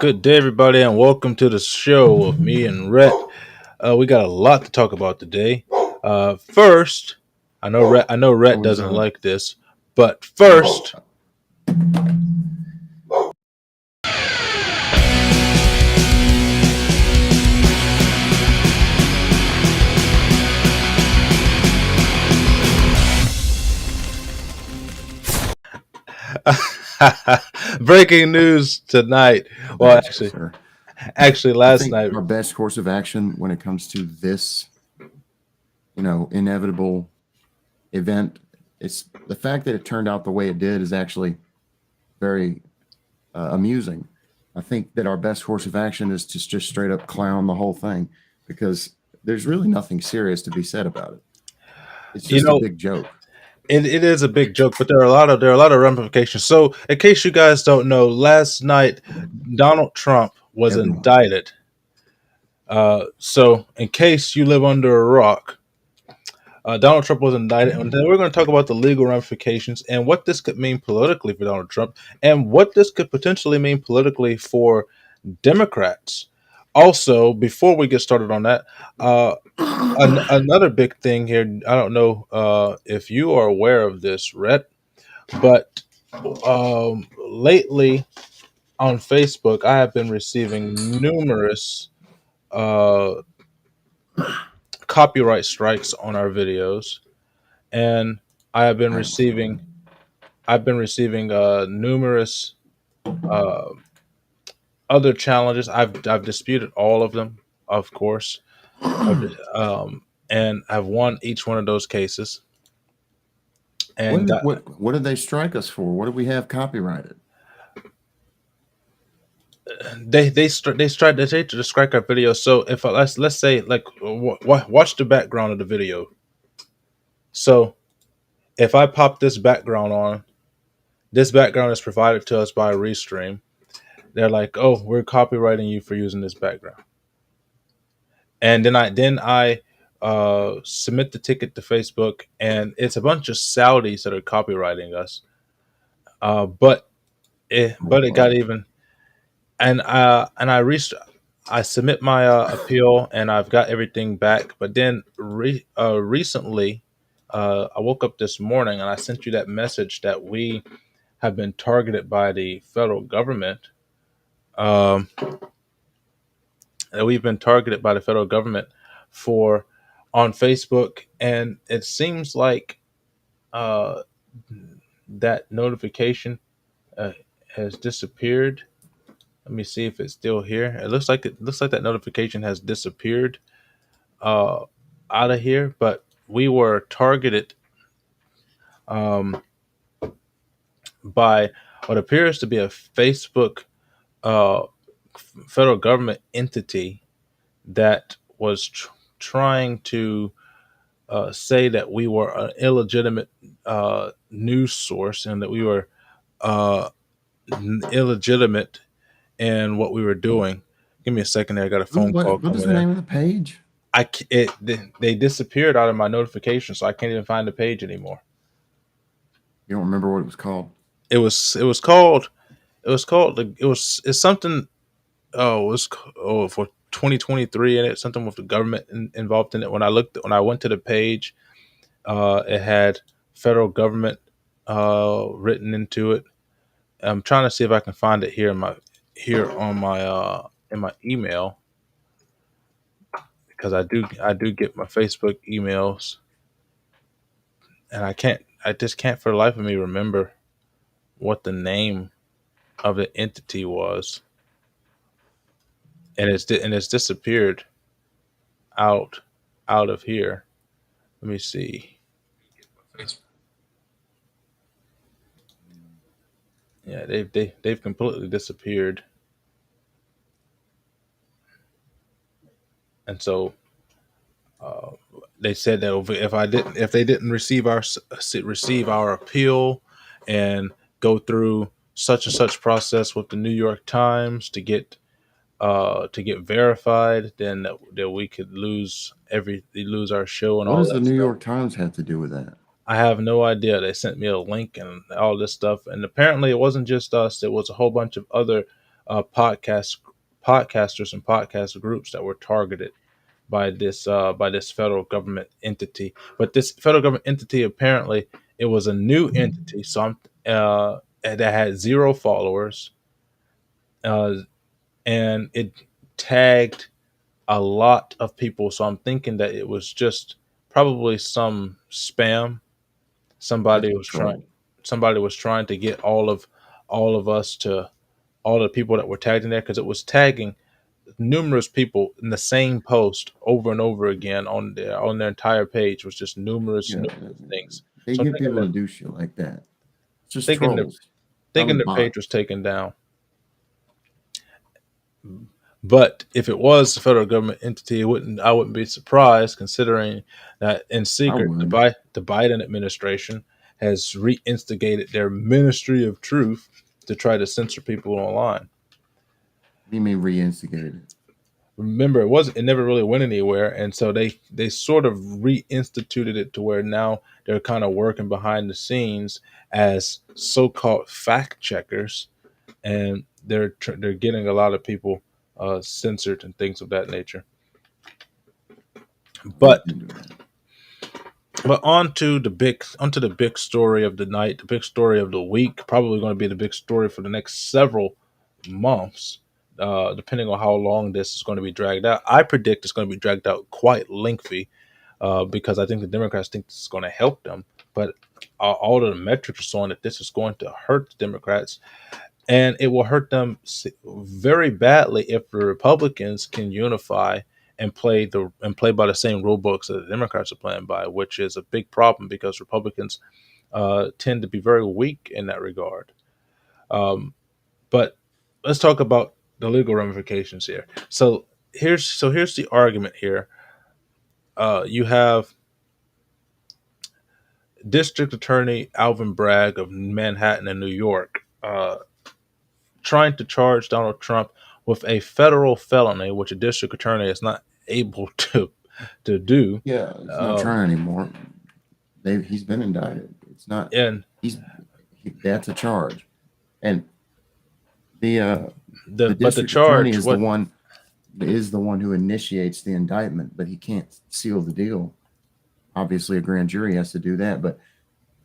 Good day, everybody, and welcome to the show of me and Rhett. We got a lot to talk about today. First, I know Rhett was doesn't like this, but first, breaking news tonight. Well, Thanks, actually, sir. actually, I last think night. our best course of action when it comes to this, inevitable event, it's the fact that it turned out the way it did is actually very amusing. I think that our best course of action is to just straight up clown the whole thing because there's really nothing serious to be said about it. It's You just a know, big joke. it is a big joke, but there are a lot of ramifications. So, in case you guys don't know, last night Donald Trump was Everyone. indicted. So, in case you live under a rock, Donald Trump was indicted, and then we're going to talk about the legal ramifications and what this could mean politically for Donald Trump, and what this could potentially mean politically for Democrats. Also, before we get started on that, another big thing here. I don't know if you are aware of this, Rhett, but lately on Facebook, I have been receiving numerous uh, copyright strikes on our videos, and I have been I haven't seen receiving one. I've been receiving numerous uh, other challenges. I've disputed all of them, of course, I've, and I've won each one of those cases. And got What did they strike us for? What did we have copyrighted? they tried to strike our video. So if let's say like watch the background of the video. So if I pop this background on, this background is provided to us by Restream. They're like, "Oh, we're copyrighting you for using this background." And then I submit the ticket to Facebook, and it's a bunch of Saudis that are copywriting us. But it Oh but it got boy. even, and I submit my appeal, and I've got everything back. But then recently, I woke up this morning and I sent you that message that we have been targeted by the federal government. Um, that we've been targeted by the federal government for on Facebook, and it seems like uh, that notification uh, has disappeared. Let me see if it's still here. It looks like that notification has disappeared uh, out of here, but we were targeted um, by what appears to be a Facebook uh, federal government entity that was trying to say that we were an illegitimate news source, and that we were uh, illegitimate in what we were doing. Give me a second there. I got a phone call What is coming the in. name of the page? They disappeared out of my notification, so I can't even find the page anymore. You don't remember what it was called? It's something. Oh, for 2023 in it. Something with the government involved in it. When I went to the page, it had federal government written into it. I'm trying to see if I can find it here on my in my email, because I do get my Facebook emails, and I just can't for the life of me remember what the name of the entity was, and it's disappeared out out of here. Let me see. Yeah, they've completely disappeared. And so uh, they said that if they didn't receive our appeal and go through such and such process with the New York Times to get verified, then that we could lose our show and What all does the that New stuff. York Times have to do with that? I have no idea. They sent me a link and all this stuff, and apparently it wasn't just us. It was a whole bunch of other podcasters and podcast groups that were targeted by this federal government entity. But this federal government entity, apparently it was a new entity, that had zero followers, uh, and it tagged a lot of people. So I'm thinking that it was just probably some spam. That's Somebody a was trying. troll. Somebody was trying to get all of us to all the people that were tagged in there because it was tagging numerous people in the same post over and over again on their entire page was just Yeah, numerous things. they So I'm get people to do shit like that. It's just thinking the trolls, thinking probably the page was bots. taken down. But if it was a federal government entity, I wouldn't be surprised considering that in I secret would. The Biden administration has re-instigated their Ministry of Truth to try to censor people online. You mean re-instigated it? Remember, it never really went anywhere, and so they sort of reinstituted it to where now they're kind of working behind the scenes as so-called fact checkers, and they're getting a lot of people censored and things of that nature. I'll look But into that. onto the big story of the night, the big story of the week, probably going to be the big story for the next several months, depending on how long this is going to be dragged out. I predict it's going to be dragged out quite lengthy, because I think the Democrats think this is going to help them, but all of the metrics are showing that this is going to hurt the Democrats, and it will hurt them very badly if the Republicans can unify and play by the same rule books that the Democrats are playing by, which is a big problem because Republicans tend to be very weak in that regard. Um, but let's talk about the legal ramifications here. Here's the argument here. You have District Attorney Alvin Bragg of Manhattan and New York trying to charge Donald Trump with a federal felony, which a district attorney is not able to do. Yeah, it's not Um, trying anymore. He's been indicted. It's not. and He's that's a charge, and the the the district attorney charge what is the one who initiates the indictment, but he can't seal the deal. Obviously, a grand jury has to do that, but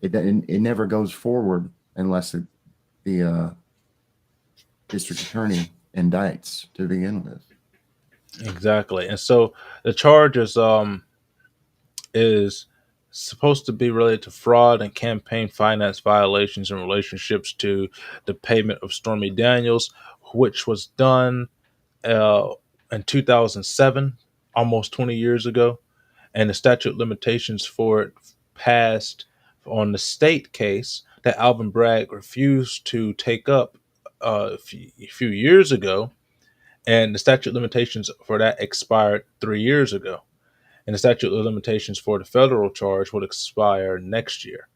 it never goes forward unless the district attorney indicts to begin with. exactly. And so the charge is supposed to be related to fraud and campaign finance violations in relationships to the payment of Stormy Daniels, which was done uh, in 2007, almost 20 years ago, and the statute of limitations for it passed on the state case that Alvin Bragg refused to take up a few years ago, and the statute of limitations for that expired 3 years ago, and the statute of limitations for the federal charge will expire next year.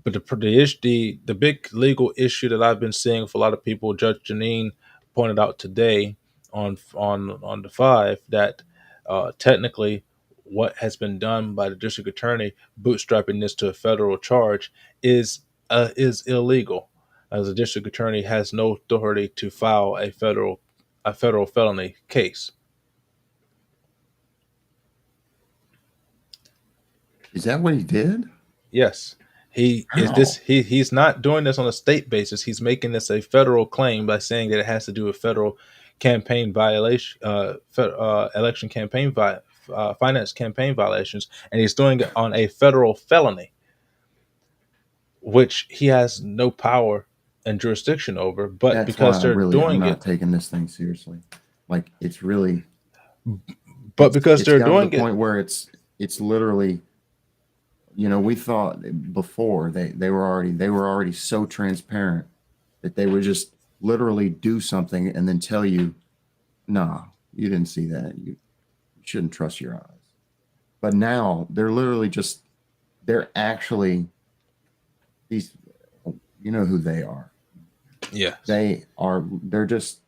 But the big legal issue that I've been seeing for a lot of people, Judge Janine pointed out today on the five that technically what has been done by the district attorney bootstrapping this to a federal charge is illegal, as the district attorney has no authority to file a federal felony case. Is that what he did? Yes. How? He's not doing this on a state basis. He's making this a federal claim by saying that it has to do with federal campaign violation, election campaign finance campaign violations, and he's doing it on a federal felony, which he has no power and jurisdiction over. But That's why because they're I'm doing not it, taking this thing seriously. Like it's really but because it's they're gotten to the doing it, point where it's literally, we thought before they were already so transparent that they would just literally do something and then tell you, nah, you didn't see that. You shouldn't trust your eyes. But now they're literally just, they're actually these, you know who they are. Yes. They're just,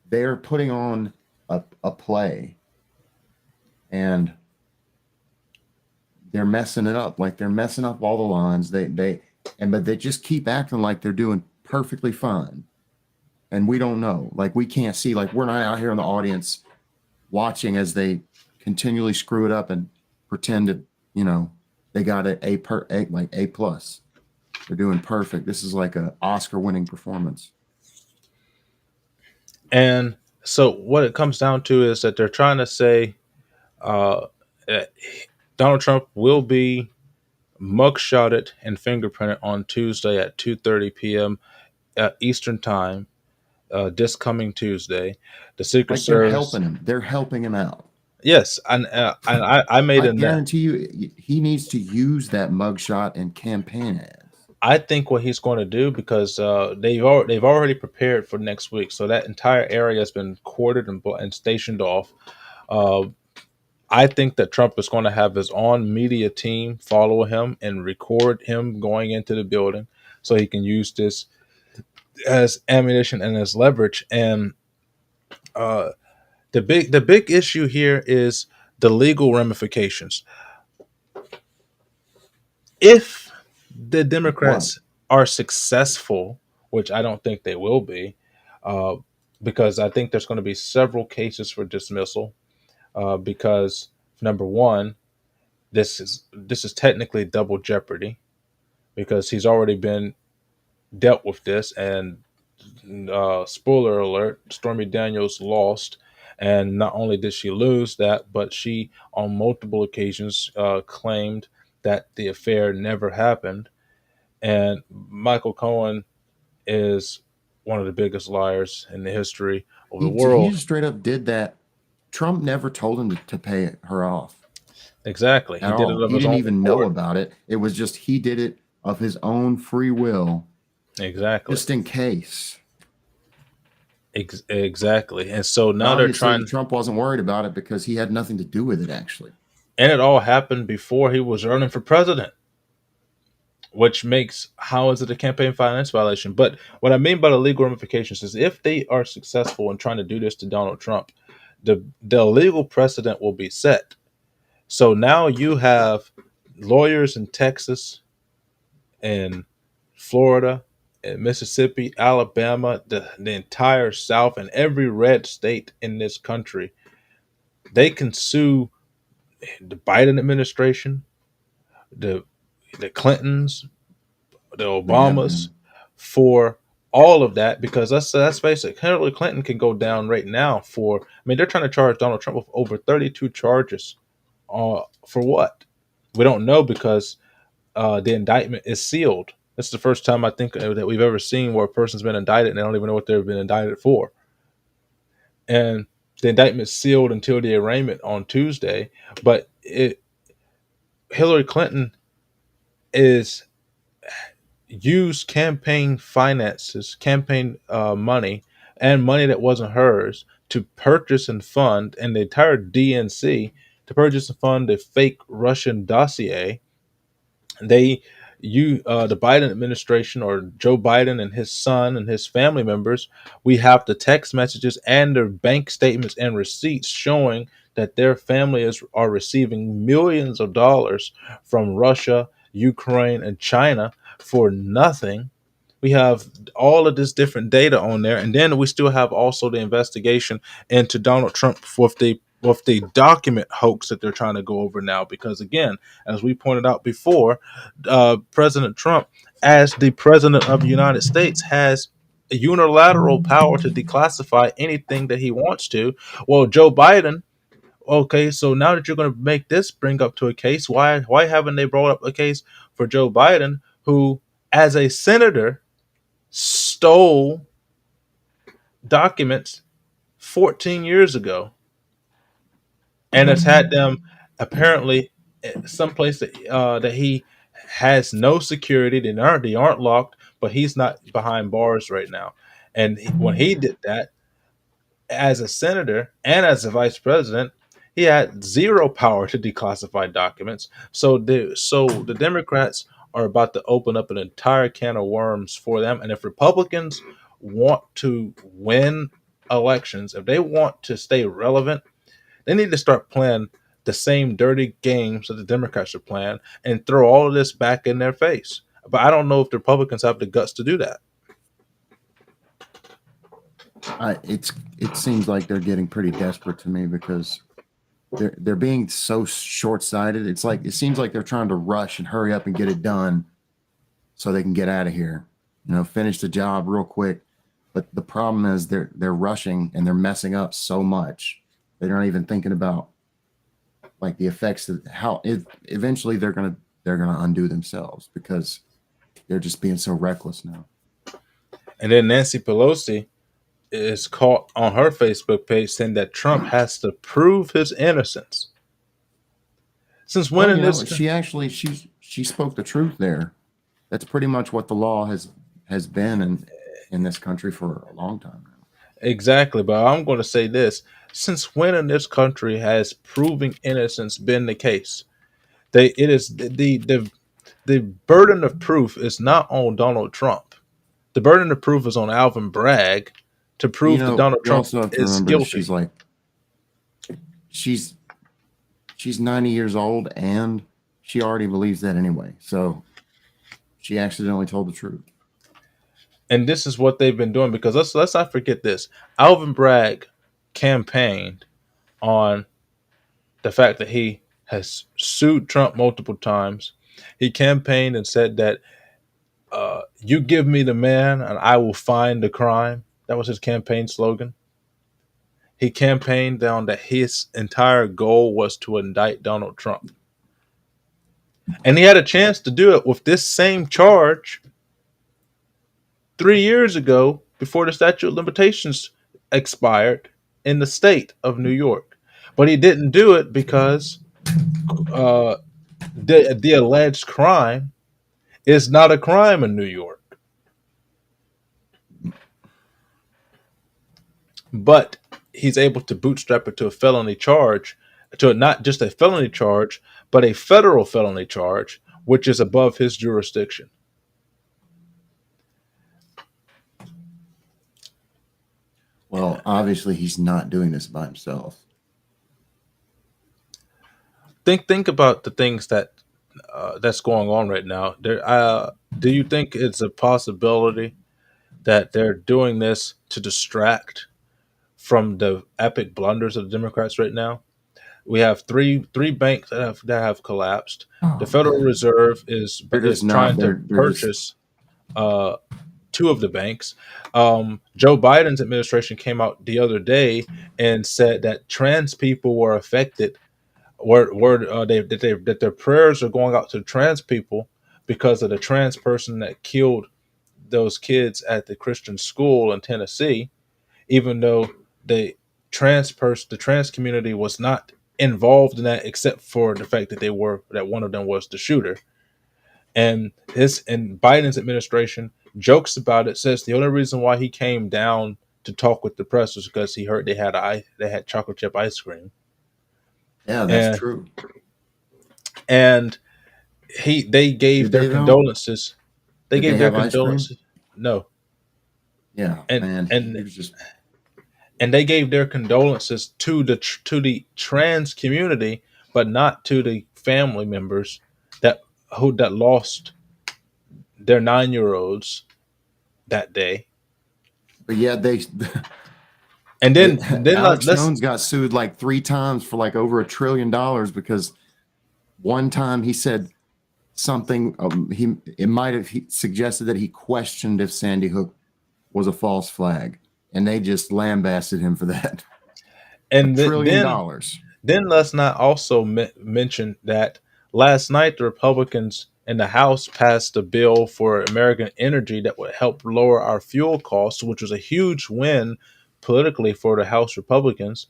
they're putting on a play, and they're messing it up. Like they're messing up all the lines. But they just keep acting like they're doing perfectly fine. And we don't know. Like we can't see, like we're not out here in the audience watching as they continually screw it up and pretend that, you know, they got like A plus. They're doing perfect. This is like a Oscar winning performance. And so what it comes down to is that they're trying to say uh, that Donald Trump will be mugshotted and fingerprinted on Tuesday at 2:30 p.m. Eastern Time, this coming Tuesday. The Secret Like they're Service, helping him. They're helping him out. yes, and I made I a net. guarantee you, he needs to use that mugshot in campaign ads. I think what he's going to do, because they've already prepared for next week, so that entire area has been quartered and stationed off. Uh, I think that Trump is going to have his own media team follow him and record him going into the building, so he can use this as ammunition and as leverage. And uh, the big issue here is the legal ramifications. If the Like what? Democrats are successful, which I don't think they will be, uh, because I think there's going to be several cases for dismissal. Because number one, this is technically double jeopardy because he's already been dealt with this, and spoiler alert, Stormy Daniels lost. And not only did she lose that, but she, on multiple occasions, claimed that the affair never happened. And Michael Cohen is one of the biggest liars in the history of the He world. just straight up did that. Trump never told him to pay her off Exactly. He at did it all. of He his didn't own even know accord. about it. It was just he did it of his own free will, Exactly. just in case. Exactly. And so But now they're obviously, trying, Trump wasn't worried about it because he had nothing to do with it, actually. and it all happened before he was running for president, which makes, how is it a campaign finance violation? But what I mean by the legal ramifications is if they are successful in trying to do this to Donald Trump, the legal precedent will be set. So now you have lawyers in Texas and Florida and Mississippi, Alabama, the entire South, and every red state in this country. They can sue the Biden administration, the the Clintons, the They have Obamas, been. for all of that, because that's basic. Hillary Clinton can go down right now for. I mean, they're trying to charge Donald Trump with over 32 charges. For what? We don't know, because the indictment is sealed. This is the first time I think that we've ever seen where a person's been indicted and they don't even know what they've been indicted for. And the indictment's sealed until the arraignment on Tuesday. But Hillary Clinton is used campaign finances, campaign money, and money that wasn't hers to purchase and fund, and the entire DNC to purchase and fund a fake Russian dossier. They you The Biden administration, or Joe Biden and his son and his family members, we have the text messages and their bank statements and receipts showing that their families are receiving millions of dollars from Russia, Ukraine, and China for nothing. We have all of this different data on there, and then we still have also the investigation into Donald Trump with the document hoax that they're trying to go over now. Because again, as we pointed out before, President Trump, as the president of the United States, has a unilateral power to declassify anything that he wants to. Well, Joe Biden. Okay, so now that you're going to make this bring up to a case, why haven't they brought up a case for Joe Biden, who, as a senator, stole documents 14 years ago and has had them apparently someplace that he has no security. They aren't locked, but he's not behind bars right now. And when he did that as a senator and as a vice president, He had zero power to declassify documents. So the Democrats are about to open up an entire can of worms for them. And if Republicans want to win elections, if they want to stay relevant, they need to start playing the same dirty games that the Democrats are playing and throw all of this back in their face. But I don't know if the Republicans have the guts to do that. It seems like they're getting pretty desperate to me because they're being so short sighted. It's like it seems like they're trying to rush and hurry up and get it done so they can get out of here. Finish the job real quick. But the problem is they're rushing and they're messing up so much. They're not even thinking about like the effects of how eventually they're gonna undo themselves because they're just being so reckless now. And then Nancy Pelosi is caught on her Facebook page saying that Trump has to prove his innocence. Since when Well, in this she spoke the truth there. That's pretty much what the law has been in this country for a long time now. exactly, but I'm going to say this: since when in this country has proving innocence been the case? They it is the burden of proof is not on Donald Trump. The burden of proof is on Alvin Bragg to prove that Donald You Trump also have to is remember that guilty. she's she's 90 years old and she already believes that anyway. So she accidentally told the truth. And this is what they've been doing because let's not forget this. Alvin Bragg campaigned on the fact that he has sued Trump multiple times. He campaigned and said that you give me the man and I will find the crime. That was his campaign slogan. He campaigned on that his entire goal was to indict Donald Trump. And he had a chance to do it with this same charge 3 years ago before the statute of limitations expired in the state of New York. But he didn't do it because uh, the alleged crime is not a crime in New York. But he's able to bootstrap it to a felony charge, to not just a felony charge, but a federal felony charge, which is above his jurisdiction. Well, obviously he's not doing this by himself. Think about the things that's going on right now. Do you think it's a possibility that they're doing this to distract from the epic blunders of the Democrats right now? We have three banks that have collapsed. The Oh Federal man, Reserve is they're is just not. trying to They're just. purchase uh, two of the banks. Joe Biden's administration came out the other day and said that trans people were affected. That their prayers are going out to trans people because of the trans person that killed those kids at the Christian school in Tennessee, even though the trans community was not involved in that except for the fact that one of them was the shooter. And Biden's administration jokes about it, says the only reason why he came down to talk with the press was because he heard they had chocolate chip ice cream. Yeah, that's And true. and they gave Did their they though? condolences. They Did they gave their have ice cream? condolences. No. Yeah, And man. He and was just. and they gave their condolences to the trans community, but not to the family members that that lost their 9 year olds that day. But yeah, they. And then Alex let's Jones got sued like 3 times for like over $1 trillion because one time he said something. It might have he suggested that he questioned if Sandy Hook was a false flag, and they just lambasted him for that. a and trillion then dollars. then let's not also mention that last night the Republicans in the House passed a bill for American energy that would help lower our fuel costs, which was a huge win politically for the House Republicans.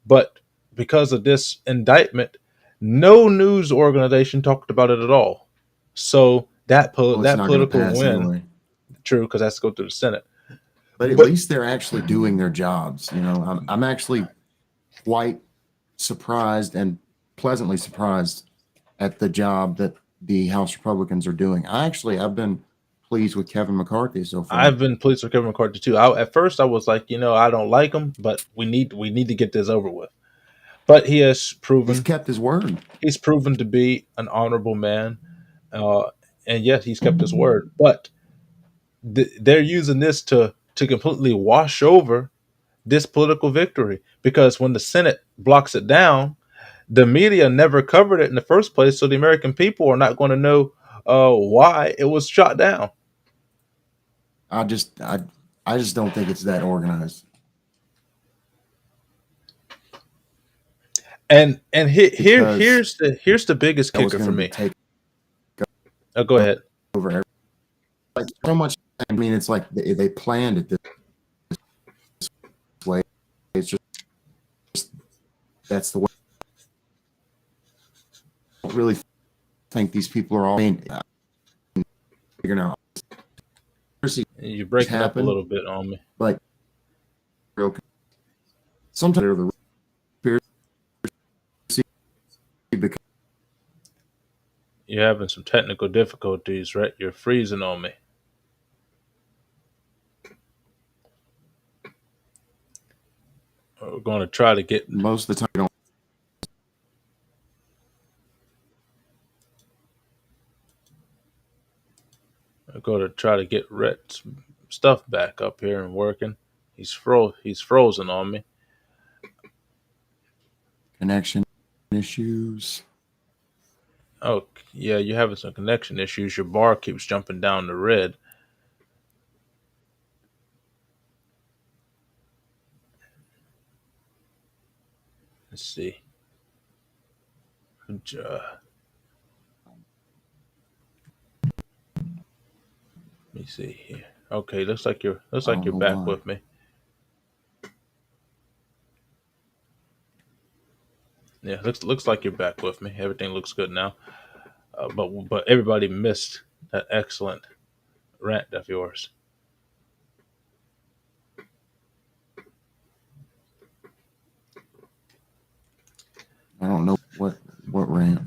But because of this indictment, no news organization talked about it at all. So Well, it's that not going to political pass win, anyway. true, because that's to go through the Senate. But at But least they're actually doing their jobs. I'm actually quite surprised and pleasantly surprised at the job that the House Republicans are doing. I've been pleased with Kevin McCarthy so far. I've been pleased with Kevin McCarthy too. At first, I was like, I don't like him, but we need to get this over with. But He's kept his word. he's proven to be an honorable man, uh, and yes, he's kept his word. But they're using this to completely wash over this political victory because when the Senate blocks it down, the media never covered it in the first place, so the American people are not going to know why it was shot down. I just I I just don't think it's that organized And because here's the biggest that was kicker for going to me. take Go ahead. over like so much. I mean, it's like they planned it this way. It's just that's the way. I don't really think these people are all. I mean, figuring out You're breaking up a happen, little bit on me. but real sometimes they're the conspiracy because You're having some technical difficulties, right? You're freezing on me. We're going to try to get most of the time they don't. we're going to try to get Rhett's stuff back up here and working. He's frozen on me. Connection issues. Oh, yeah, you're having some connection issues. Your bar keeps jumping down to red. Let's see. Let me see here. Okay, looks I like don't you're know back why. with me. Yeah, looks like you're back with me. Everything looks good now. But everybody missed that excellent rant of yours. I don't know what rant.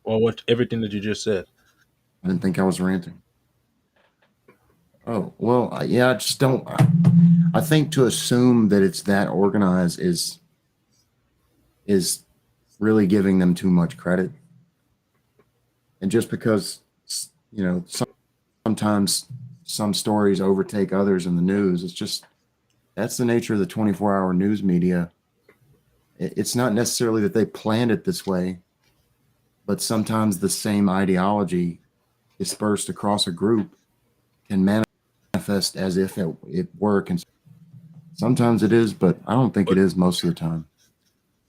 Well, what everything that you just said. I didn't think I was ranting. Oh well, yeah. I just don't. I think to assume that it's that organized is really giving them too much credit. And just because sometimes some stories overtake others in the news, it's just that's the nature of the 24-hour news media. It's not necessarily that they planned it this way, but sometimes the same ideology dispersed across a group can manifest as if it were. Sometimes it is, but I don't think it But is most of the time.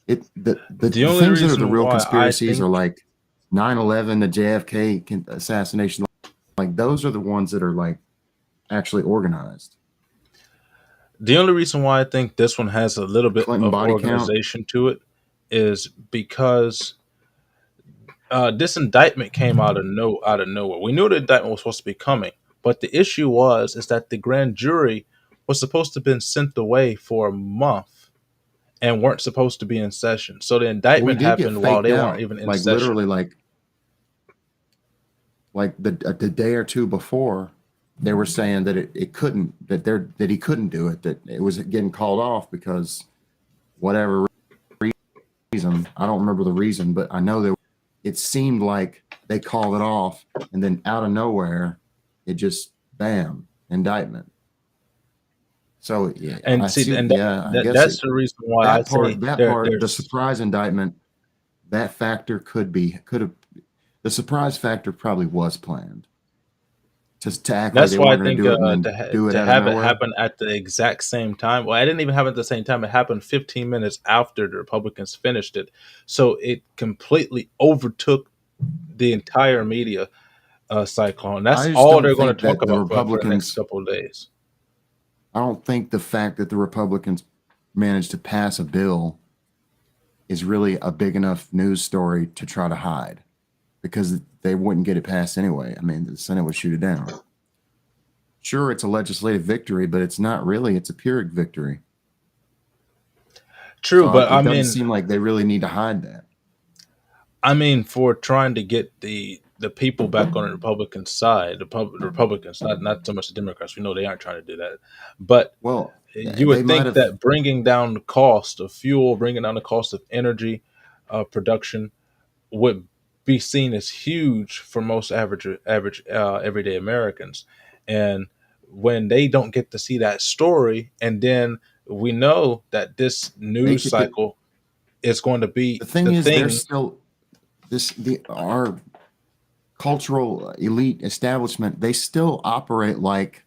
the The only things that are the reason real why I conspiracies are think like 9/11, the JFK assassination. Like those are the ones that are like actually organized. the only reason why I think this one has a little bit Clinton of body count. organization to it is because this indictment came out of nowhere. We knew the indictment was supposed to be coming, but the issue was is that the grand jury was supposed to have been sent away for a month and weren't supposed to be in session. So the We indictment did get happened while faked they weren't out, even in like session. literally, like the day or two before, they were saying that it couldn't that he couldn't do it, that it was getting called off because whatever reason. I don't remember the reason, but I know that it seemed like they called it off, and then out of nowhere, it just bam, indictment. So yeah, And I see, see. and Yeah, I guess that's the reason why I say that part, the there's. surprise indictment, that factor could have the surprise factor probably was planned just to act like That's they why I weren't going to think do it and then do it to out of have it nowhere. happen at the exact same time. Well, it didn't even happen at the same time. It happened 15 minutes after the Republicans finished it, so it completely overtook the entire media cyclone. That's I just all don't they're going think to talk that the about for the next Republicans. couple of days. I don't think the fact that the Republicans managed to pass a bill is really a big enough news story to try to hide because they wouldn't get it passed anyway. I mean, the Senate would shoot it down. Sure, it's a legislative victory, but it's not really. It's a Pyrrhic victory. True, So but it doesn't seem like they really need to hide that. I mean, for trying to get the people back on the Republican side, the Republicans, not so much the Democrats. We know they aren't trying to do that, but Well, you they would might think have. that bringing down the cost of fuel, bringing down the cost of energy production would be seen as huge for most average everyday Americans, and when they don't get to see that story, and then we know that this They news could. cycle is going to be The thing the is, they're thing still this. The our cultural elite establishment. They still operate like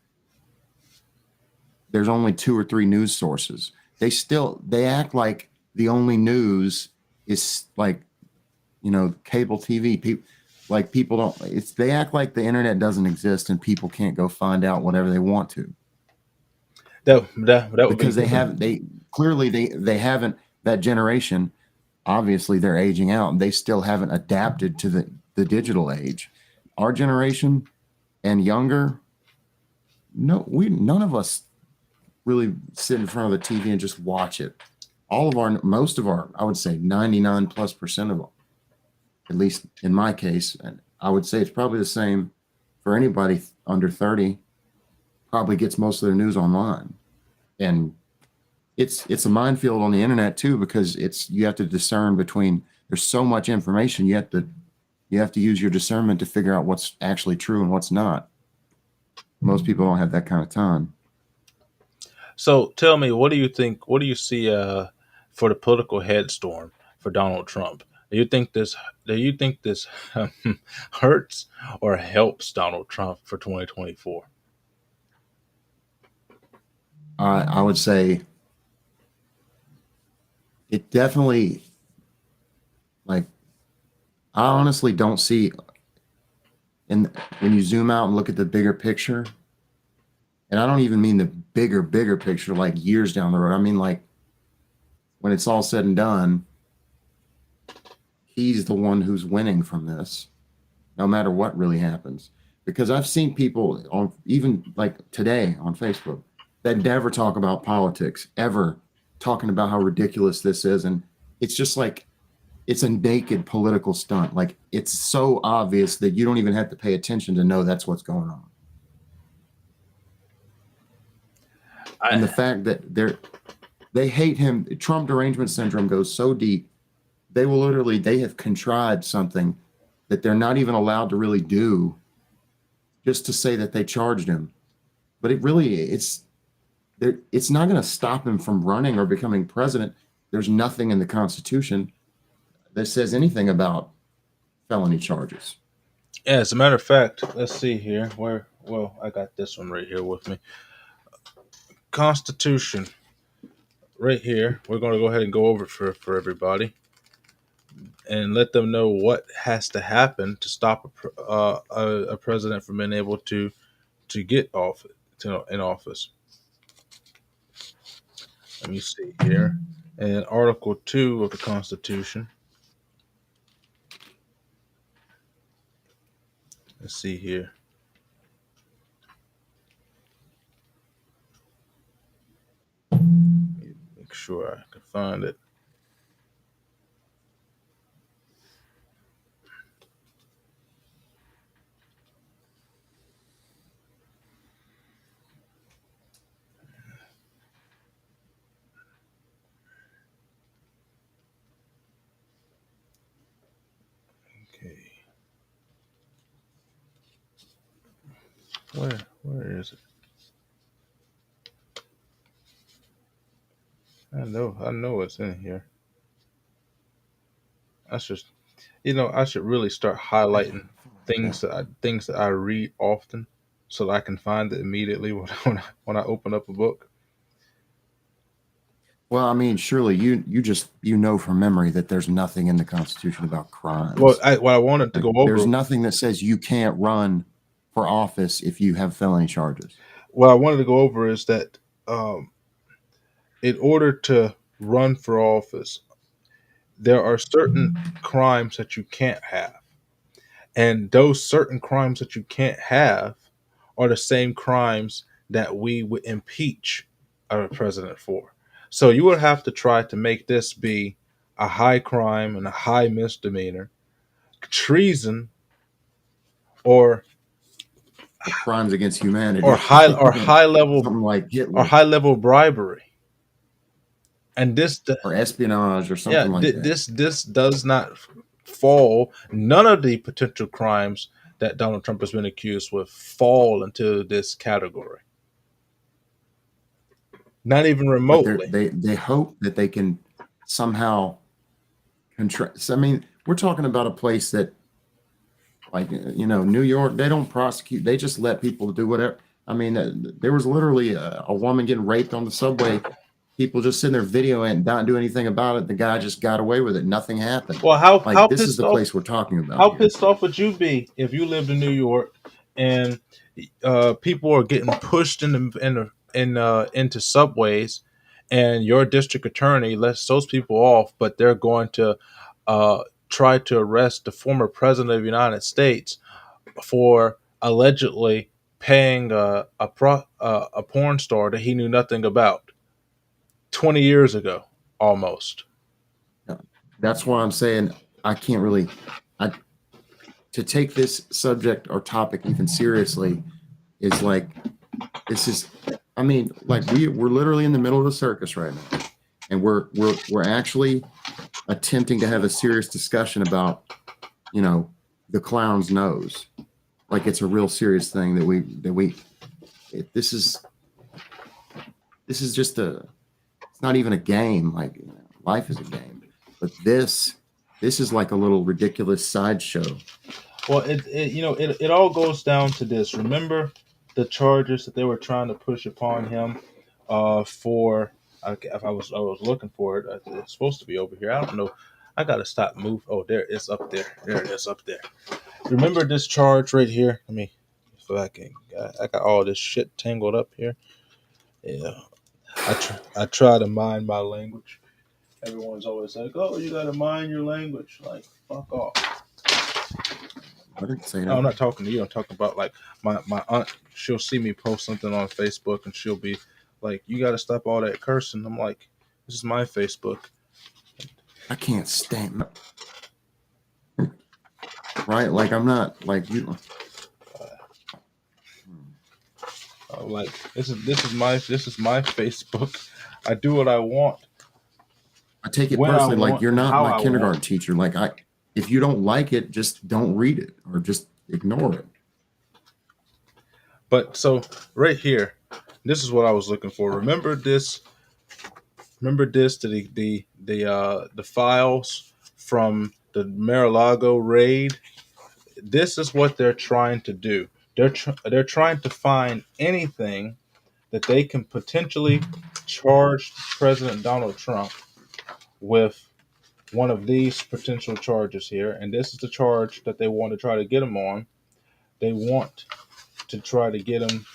there's only two or three news sources. They act like the only news is like cable TV. People don't. It's they act like the internet doesn't exist and people can't go find out whatever they want to that would be because they clearly they haven't that generation. Obviously, they're aging out and they still haven't adapted to the digital age. Our generation and younger, no, we none of us really sit in front of the TV and just watch it. Most of our, I would say 99+% of them, at least in my case, and I would say it's probably the same for anybody under 30, probably gets most of their news online. And it's a minefield on the internet too, because you have to discern between there's so much information you have to use your discernment to figure out what's actually true and what's not. Most people don't have that kind of time. So tell me, what do you think? What do you see for the political headstorm for Donald Trump? Do you think this? Do you think this hurts or helps Donald Trump for 2024? I would say it definitely, like, I honestly don't see, and when you zoom out and look at the bigger picture, and I don't even mean the bigger picture, like years down the road. I mean, like, when it's all said and done, he's the one who's winning from this, no matter what really happens. Because I've seen people on, even like today on Facebook, that never talk about politics, ever talking about how ridiculous this is. And it's just like, it's a naked political stunt. Like, it's so obvious that you don't even have to pay attention to know that's what's going on. And the I fact that they hate him, Trump derangement syndrome goes so deep. They have contrived something that they're not even allowed to really do, just to say that they charged him. But it's not going to stop him from running or becoming president. There's nothing in the Constitution that says anything about felony charges. Yeah, as a matter of fact, let's see here. Where? Well, I got this one right here with me. Constitution, right here. We're going to go ahead and go over it for everybody and let them know what has to happen to stop a president from being able to get off in office. Let me see here. And Article 2 of the Constitution. Let's see here. Make sure I can find it. Okay. Where is it? I know it's in here. I should I should really start highlighting things that I read often so that I can find it immediately when I open up a book. Well, I mean, surely you just from memory that there's nothing in the Constitution about Well, crimes. what I wanted to Like, go there's over nothing that says you can't run for office if you have felony charges. what I wanted to go over is that um, in order to run for office, there are certain crimes that you can't have. And those certain crimes that you can't have are the same crimes that we would impeach a president for. So you would have to try to make this be a high crime and a high misdemeanor, treason, or or crimes against or humanity, high or you know, high level something like or Hitler high level bribery. And or espionage or yeah, something like that. this does not fall. None of the potential crimes that Donald Trump has been accused with fall into this category. Not even But remotely. they hope that they can somehow contract. I mean, we're talking about a place that, like, New York, they don't prosecute. They just let people do whatever. I mean, there was literally a woman getting raped on the subway. People just sitting there videoing it and not do anything about it. The guy just got away with it. Nothing happened. Well, Like, this is the place we're talking about how here. pissed off would you be if you lived in New York and people are getting pushed into subways, and your district attorney lets those people off, but they're going to try to arrest the former president of the United States for allegedly paying a porn star that he knew nothing about 20 years ago, almost. Yeah. That's why I'm saying I can't really. I To take this subject or topic even seriously is like, this is. I mean, like, we're literally in the middle of the circus right now, and we're actually attempting to have a serious discussion about, you know the clown's nose, like it's a real serious thing that we this is just a, it's not even a game. Like, life is a game, but this is like a little ridiculous sideshow. Well, it all goes down to this. Remember the charges that they were trying to push upon him for. I was looking for it. It's supposed to be over here. I don't know. I gotta stop move. Oh, there it's up there. There it is up there. Remember this charge right here? Let me. If I can, I got all this shit tangled up here. Yeah, I try to mind my language. Everyone's always like, "Oh, you gotta mind your language." Like, fuck off. I didn't say No, that. I'm not talking to you. I'm talking about like my aunt. She'll see me post something on Facebook and she'll be like, "You got to stop all that cursing." I'm like, "This is my Facebook, I can't stand, right? Like, I'm not like you. like this is my Facebook. I do what I want I take it when I personally. Like, want you're and not how my I want." kindergarten teacher. Like, if you don't like it, just don't read it or just ignore it. But so right here, this is what I was looking for. Remember this? Remember this? The files from the Mar-a-Lago raid. This is what they're trying to do. They're trying to find anything that they can potentially charge President Donald Trump with one of these potential charges here, and this is the charge that they want to try to get him on. They want to try to get him.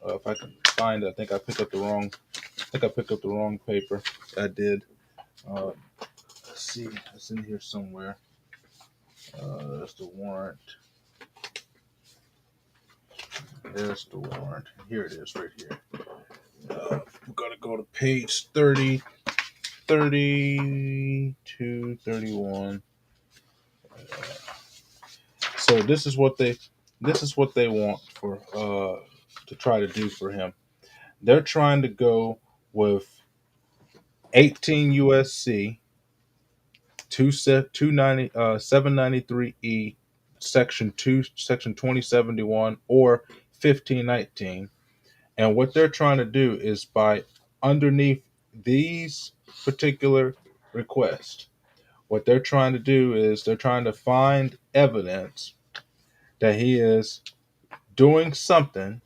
If I can find it, I think I picked up the wrong. I think I picked up the wrong paper. I did. Uh, let's see, it's in here somewhere. That's the warrant. There's the warrant. Here it is, right here. We're gonna go to page 30, 32, 31. So this is what they want for to try to do for him. They're trying to go with 18 USC 290 793 E section 2 section 2071 or 1519. And what they're trying to do is by underneath these particular requests, what they're trying to do is they're trying to find evidence that he is doing something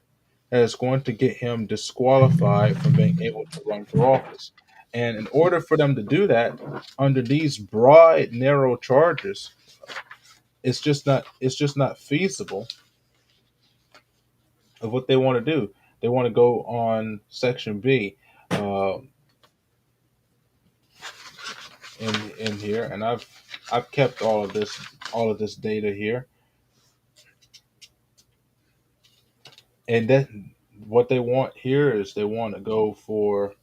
that is going to get him disqualified from being able to run for office. And in order for them to do that under these broad, narrow charges, it's just not feasible of what they want to do. They want to go on Section B uh, in here, and I've kept all of this data here, and that what they want here is they want to go for.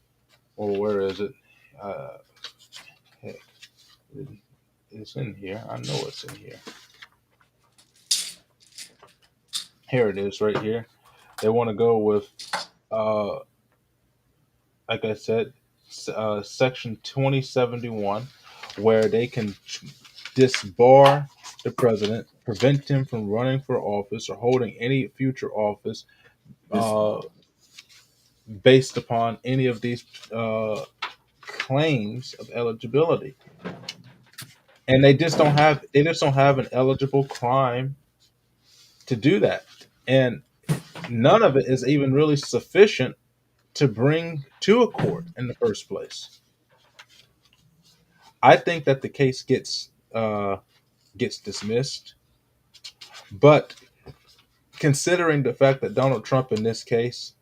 Or where is it? Uh, Heck, it's in here. I know it's in here. Here it is, right here. They want to go with, uh, like I said, Section 2071, where they can disbar the president, prevent him from running for office or holding any future office This uh, based upon any of these claims of eligibility. And they just don't have an eligible crime to do that. And none of it is even really sufficient to bring to a court in the first place. I think that the case gets dismissed, but considering the fact that Donald Trump in this case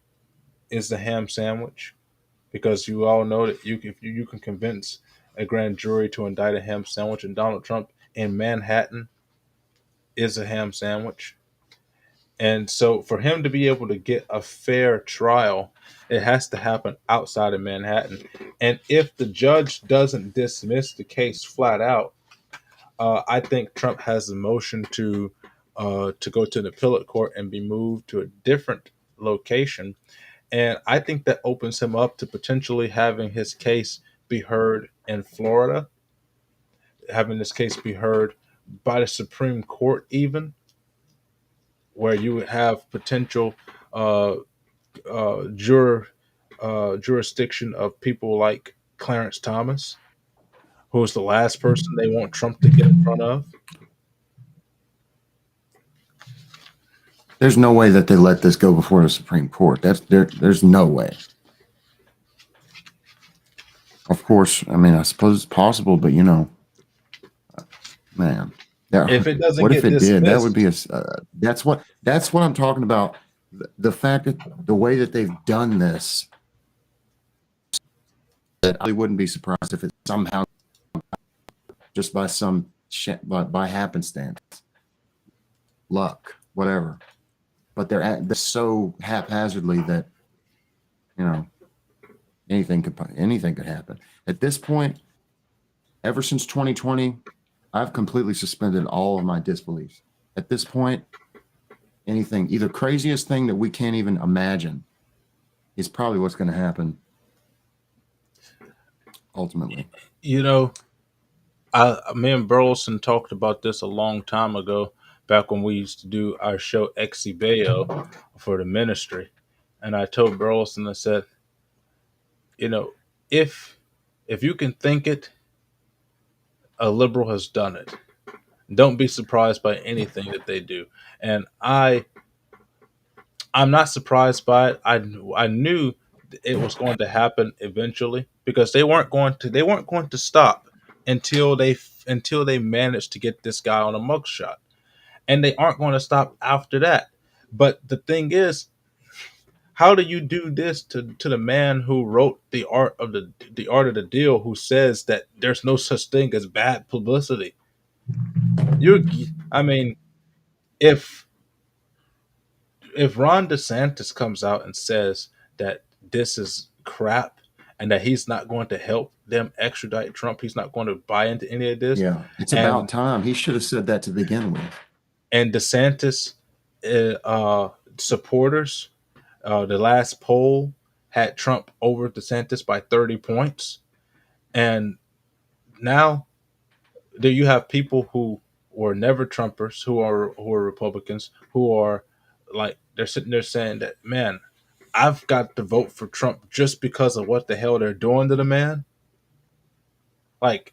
is the ham sandwich, because you all know that you can convince a grand jury to indict a ham sandwich, and Donald Trump in Manhattan is a ham sandwich. And so for him to be able to get a fair trial, it has to happen outside of Manhattan. And if the judge doesn't dismiss the case flat out, I think Trump has the motion to go to the appellate court and be moved to a different location. And I think that opens him up to potentially having his case be heard in Florida, having this case be heard by the Supreme Court, even where you would have potential uh, juror jurisdiction of people like Clarence Thomas, who was the last person they want Trump to get in front of. there's no way that they let this go before the Supreme Court. That's there. There's no way. Of course, I mean, I suppose it's possible, but man, If it doesn't what if get it did? That would dismissed, be that's what I'm talking about. The fact that the way that they've done this, that I wouldn't be surprised if it somehow just by by happenstance, luck, whatever. But they're so haphazardly that you know anything could happen. At this point, ever since 2020, I've completely suspended all of my disbeliefs. At this point, anything, either craziest thing that we can't even imagine, is probably what's going to happen ultimately. you know, me and Burleson talked about this a long time ago, back when we used to do our show Exibeo for the ministry. And I told Burleson, I said, you know, if if you can think it, a liberal has done it. Don't be surprised by anything that they do. And I'm not surprised by it. I knew it was going to happen eventually, because they weren't going to stop until they managed to get this guy on a mugshot, and they aren't going to stop after that. But the thing is, how do you do this to the man who wrote the art of the deal, who says that there's no such thing as bad publicity? You, I mean, if if Ron DeSantis comes out and says that this is crap and that he's not going to help them extradite Trump, he's not going to buy into any of this, Yeah, it's about and time. He should have said that to begin with. DeSantis supporters, the last poll had Trump over DeSantis by 30 points, and now there you have people who were never Trumpers, who are Republicans, who are like, they're sitting there saying that, man, I've got to vote for Trump just because of what the hell they're doing to the man. Like,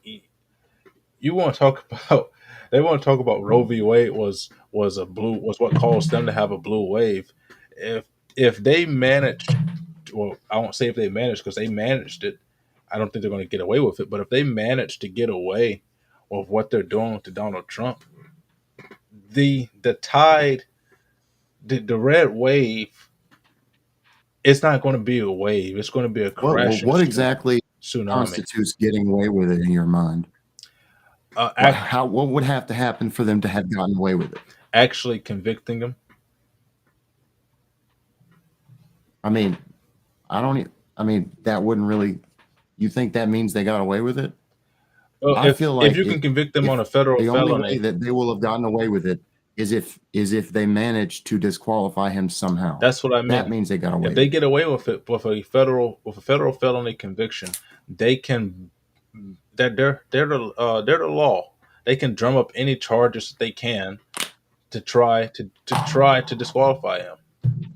you want to talk about they want to talk about Roe v. Wade was what caused them to have a blue wave. If if they managed, well, I won't say if they managed, because they managed it. I don't think they're going to get away with it. But if they manage to get away with what they're doing to Donald Trump, the tide, the red wave, it's not going to be a wave. It's going to be a crashing What exactly tsunami. constitutes getting away with it in your mind? Uh, ac- What would have to happen for them to have gotten away with it? Actually convicting him. I mean, I don't. I mean, that wouldn't really. You think that means they got away with it? Well, I feel if like you can convict them on if a federal the only way felony, that they will have gotten away with it is if they manage to disqualify him somehow. that's what I That mean. means they got If away they with it. get away with it with a federal felony conviction, they can they're the law. They can drum up any charges that they can to try to disqualify him.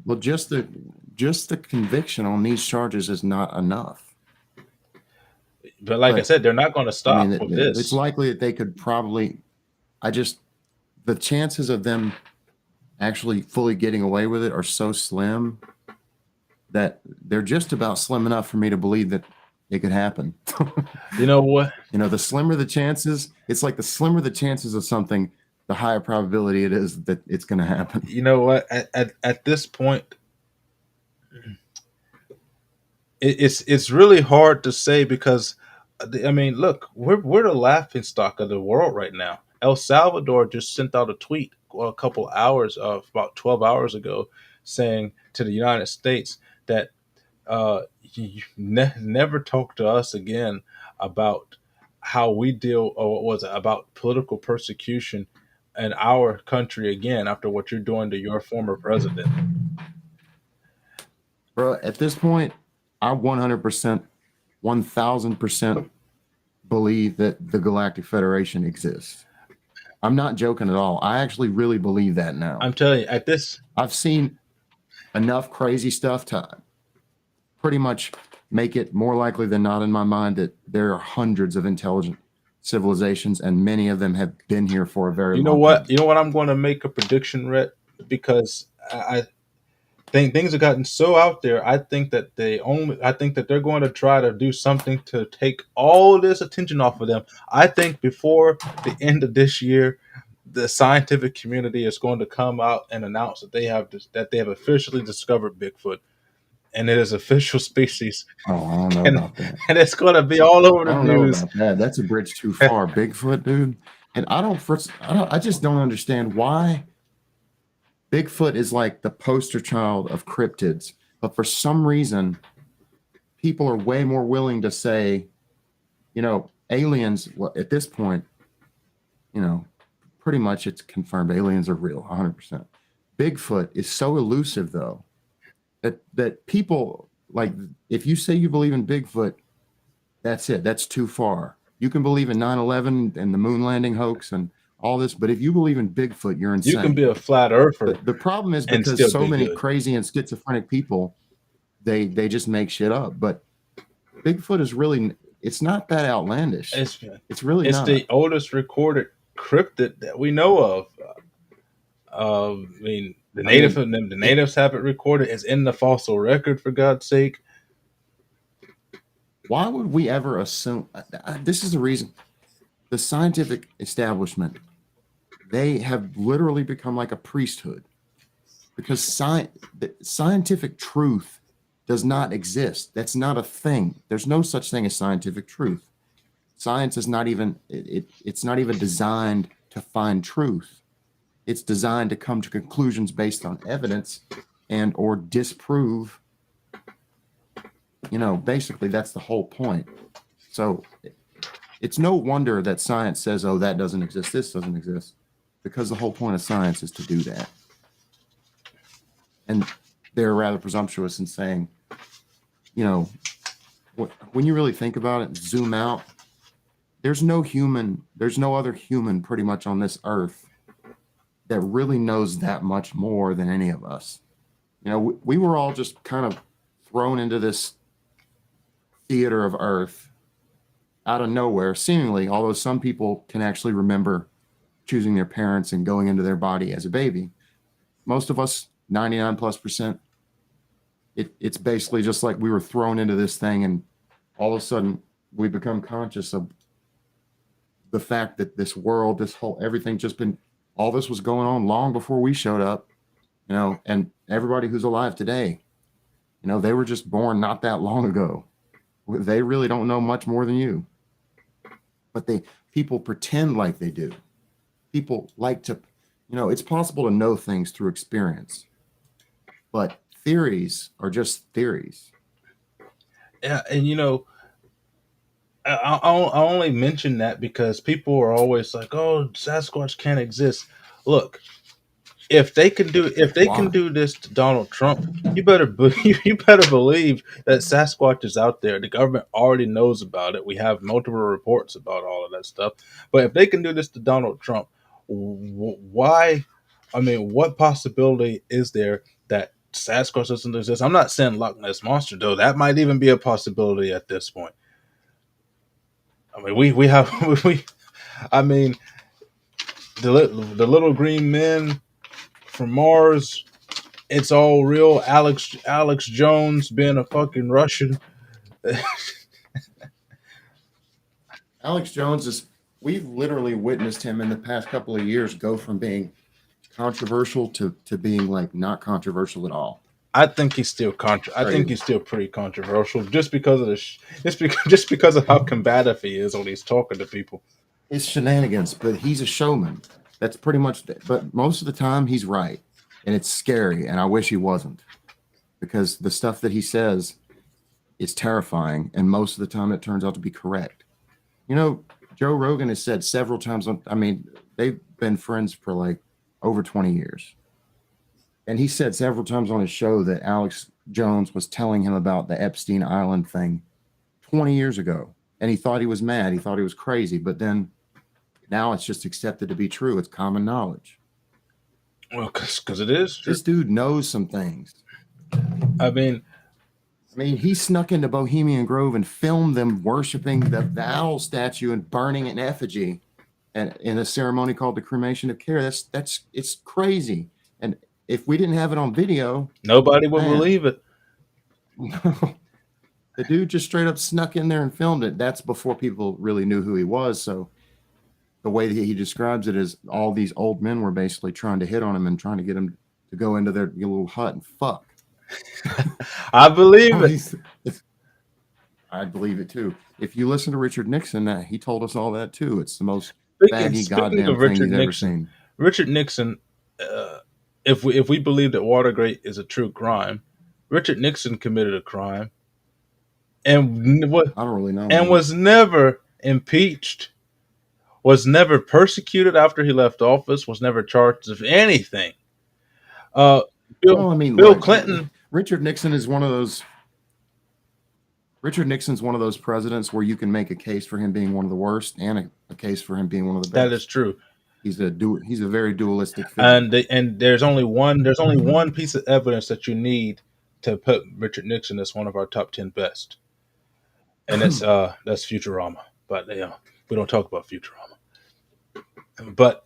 Well, just the conviction on these charges is not enough. But like I But said, they're not going to I mean, stop with it's this. likely that they could probably. I just the chances of them actually fully getting away with it are so slim that they're just about slim enough for me to believe that it could happen. You know what? The slimmer the chances, it's like the slimmer the chances of something, the higher probability it is that it's going to happen. You know what? At this point, it's really hard to say because I mean, look, we're the laughing stock of the world right now. El Salvador just sent out a tweet a couple hours of about 12 hours ago saying to the United States that never talk to us again about how we deal or what was it about political persecution in our country again after what you're doing to your former president. Bro, at this point, I 100%, 1000% believe that the Galactic Federation exists. I'm not joking at all. I actually really believe that now. I'm telling you, at this I've seen enough crazy stuff to pretty much make it more likely than not in my mind that there are hundreds of intelligent civilizations, and many of them have been here for a very You know long what? time. You know what? I'm going to make a prediction, Rhett, because I think things have gotten so out there. I think that they're going to try to do something to take all this attention off of them. I think before the end of this year, the scientific community is going to come out and announce that they have officially discovered Bigfoot and it is official species, Oh, I don't know and about that. and it's going to be all over I the don't know news. about that. That's a bridge too far. Bigfoot, dude. And I just don't understand why Bigfoot is like the poster child of cryptids. But for some reason, people are way more willing to say, aliens, well, at this point, you know, pretty much it's confirmed aliens are real, 100%. Bigfoot is so elusive, though, that people like, if you say you believe in Bigfoot, that's it. That's too far. You can believe in 9/11 and the moon landing hoax and all this, but if you believe in Bigfoot, you're You can be insane. a flat earther The problem is and because still so be many good. crazy and schizophrenic people, they just make shit up. But Bigfoot is really, it's not that outlandish. It's It's really it's the not. oldest recorded cryptid that we know of. I mean, I mean, the it. natives have it recorded. It's in the fossil record, for God's sake. Why would we ever assume? This is the reason. The scientific establishment, they have literally become like a priesthood because the scientific truth does not exist. That's not a thing. There's no such thing as scientific truth. Science is not even it's not even designed to find truth. It's designed to come to conclusions based on evidence and or disprove. Basically that's the whole point. So it's no wonder that science says, "Oh, that doesn't exist. This doesn't exist," because the whole point of science is to do that. And they're rather presumptuous in saying, you know, when you really think about it, zoom out. There's no other human pretty much on this earth that really knows that much more than any of us. We were all just kind of thrown into this theater of earth out of nowhere, seemingly, although some people can actually remember choosing their parents and going into their body as a baby. Most of us, 99 plus percent, it's basically just like we were thrown into this thing and all of a sudden we become conscious of the fact that this world, this whole everything just been all this was going on long before we showed up, and everybody who's alive today, they were just born not that long ago. They really don't know much more than you. But people pretend like they do. People like to, it's possible to know things through experience, but theories are just theories. Yeah, and I only mention that because people are always like, "Oh, Sasquatch can't exist." Look, if they can Why? do this to Donald Trump, you better you better believe that Sasquatch is out there. The government already knows about it. We have multiple reports about all of that stuff. But if they can do this to Donald Trump, why? I mean, what possibility is there that Sasquatch doesn't exist? I'm not saying Loch Ness monster though. That might even be a possibility at this point. I mean, we have we. I mean, the little green men from Mars. It's all real. Alex Jones being a fucking Russian. Alex Jones is. We've literally witnessed him in the past couple of years go from being controversial to being like not controversial at all. I think he's still It's I think crazy. he's still pretty controversial just because of just because of how combative he is when he's talking to people. It's shenanigans, but he's a showman. That's pretty much. But most of the time, he's right, and it's scary. And I wish he wasn't because the stuff that he says is terrifying, and most of the time, it turns out to be correct. You know, Joe Rogan has said several times. I mean, they've been friends for like over 20 years, and he said several times on his show that Alex Jones was telling him about the Epstein Island thing 20 years ago, and he thought he was mad. He thought he was crazy, but then now it's just accepted to be true. It's common knowledge. Well, because it is true. This dude knows some things. I mean, I mean, he snuck into Bohemian Grove and filmed them worshiping the owl statue and burning an effigy and in a ceremony called the cremation of care. That's it's crazy. And if we didn't have it on video, nobody would man, believe it. the dude just straight up snuck in there and filmed it. That's before people really knew who he was. So the way that he describes it is all these old men were basically trying to hit on him and trying to get him to go into their little hut and fuck. I believe All it. these, I believe it too. If you listen to Richard Nixon, he told us all that too. It's the most faggy Speaking goddamn of thing Richard he's ever Nixon, seen. Richard Nixon, uh, if we believe that Watergate is a true crime, Richard Nixon committed a crime and I don't really know, and man. was never impeached, was never persecuted after he left office, was never charged of anything. Uh, Well, I mean, Bill look, Clinton, Richard Nixon is one of those. Richard Nixon's one of those presidents where you can make a case for him being one of the worst and a case for him being one of the that is best. true. He's a very dualistic figure. And there's only one piece of evidence that you need to put Richard Nixon as one of our top 10 best, and that's Futurama. But we don't talk about Futurama. But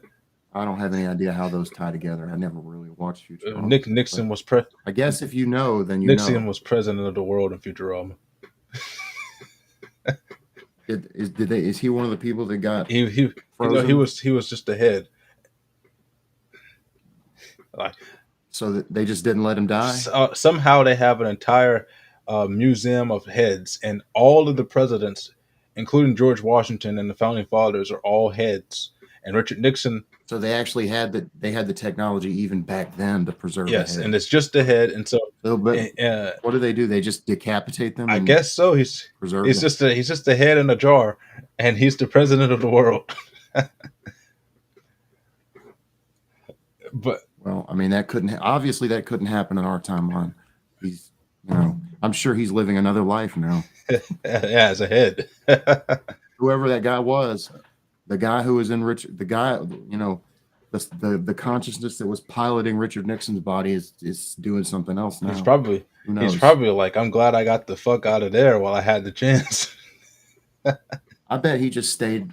I don't have any idea how those tie together. I never really watched Futurama, but I guess if you know, then you Nixon know. was president of the world in Futurama. Is he one of the people that got He frozen he was just the head. Like so that they just didn't let him die? somehow they have an entire museum of heads, and all of the presidents, including George Washington and the founding fathers, are all heads. And Richard Nixon, So they had the technology even back then to preserve a yes, and head. it's just the head. And so, So, but uh, what do? They just decapitate them I and guess so. preserve the. He's just a head in a jar, and he's the president of the world. But Well, I mean that couldn't obviously that couldn't happen in our timeline. He's I'm sure he's living another life now. yeah, as a head. Whoever that guy was, the guy who was in the guy the consciousness that was piloting Richard Nixon's body is doing something else He's now. probably Who he's knows? probably like, I'm glad I got the fuck out of there while I had the chance. I bet he just stayed.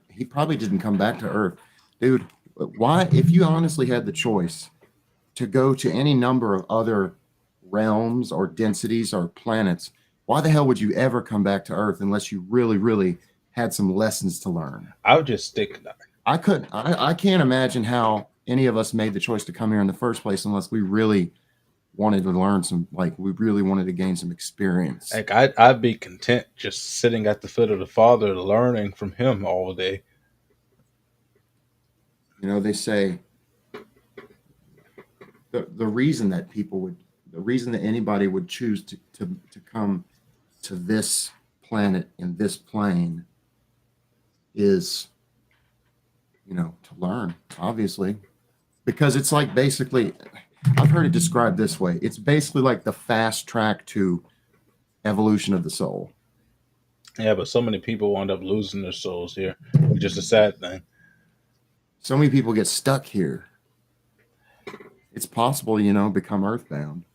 He probably didn't come back to Earth, dude. Why, if you honestly had the choice to go to any number of other realms or densities or planets, why the hell would you ever come back to Earth unless you really, really had some lessons to learn? I would just stick. I can't imagine how any of us made the choice to come here in the first place unless we really wanted to learn like we really wanted to gain some experience. Like I'd be content just sitting at the foot of the Father, learning from Him all day. They say the reason that the reason that anybody would choose to come to this planet in this plane is, to learn, obviously, because it's like basically, I've heard it described this way. It's basically like the fast track to evolution of the soul. Yeah, but so many people wind up losing their souls here, which is a sad thing. So many people get stuck here. It's possible, become earthbound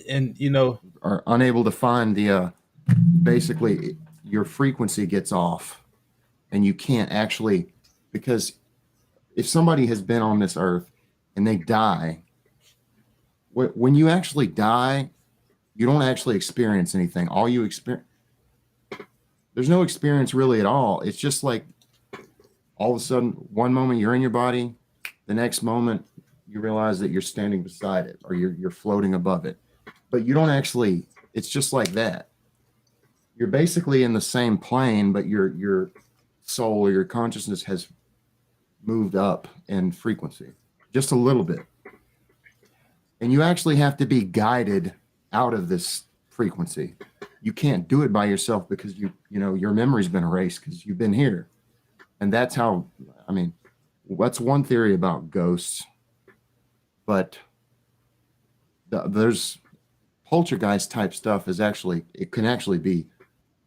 And you know, or unable to find basically your frequency gets off and you can't actually, because if somebody has been on this earth and they die, when you actually die, you don't actually experience anything. All you experience, there's no experience really at all. It's just like all of a sudden, one moment you're in your body, the next moment you realize that you're standing beside it or you're floating above it. But you don't actually, it's just like that. You're basically in the same plane, but your soul or your consciousness has moved up in frequency just a little bit. And you actually have to be guided out of this frequency. You can't do it by yourself because your memory's been erased because you've been here. And that's how, I mean, that's one theory about ghosts, but there's poltergeist type stuff is actually, it can actually be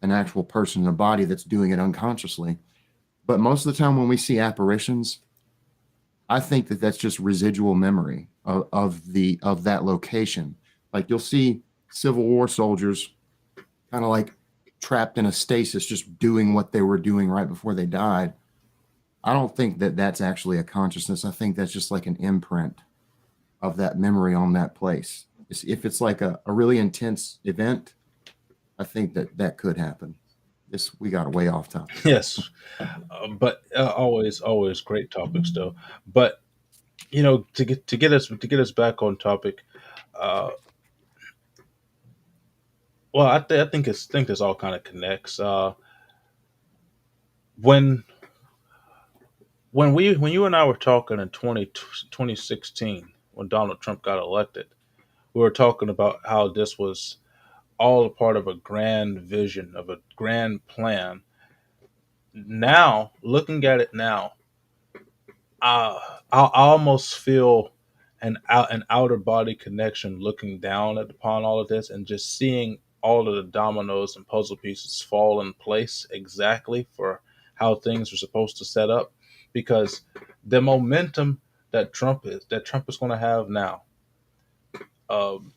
an actual person in a body that's doing it unconsciously. But most of the time when we see apparitions, I think that that's just residual memory of that location. Like you'll see Civil War soldiers kind of like trapped in a stasis, just doing what they were doing right before they died. I don't think that that's actually a consciousness. I think that's just like an imprint of that memory on that place. If it's like a really intense event, I think that that could happen. This we got way off topic. yes, but always great topics though. But to get us back on topic. Uh, well, I think this all kind of connects. When when you and I were talking in 2016 when Donald Trump got elected, we were talking about how this was all a part of a grand vision, of a grand plan. Now, looking at it now, I almost feel an outer body connection looking down upon all of this and just seeing all of the dominoes and puzzle pieces fall in place exactly for how things are supposed to set up, because the momentum that Trump is going to have now, um,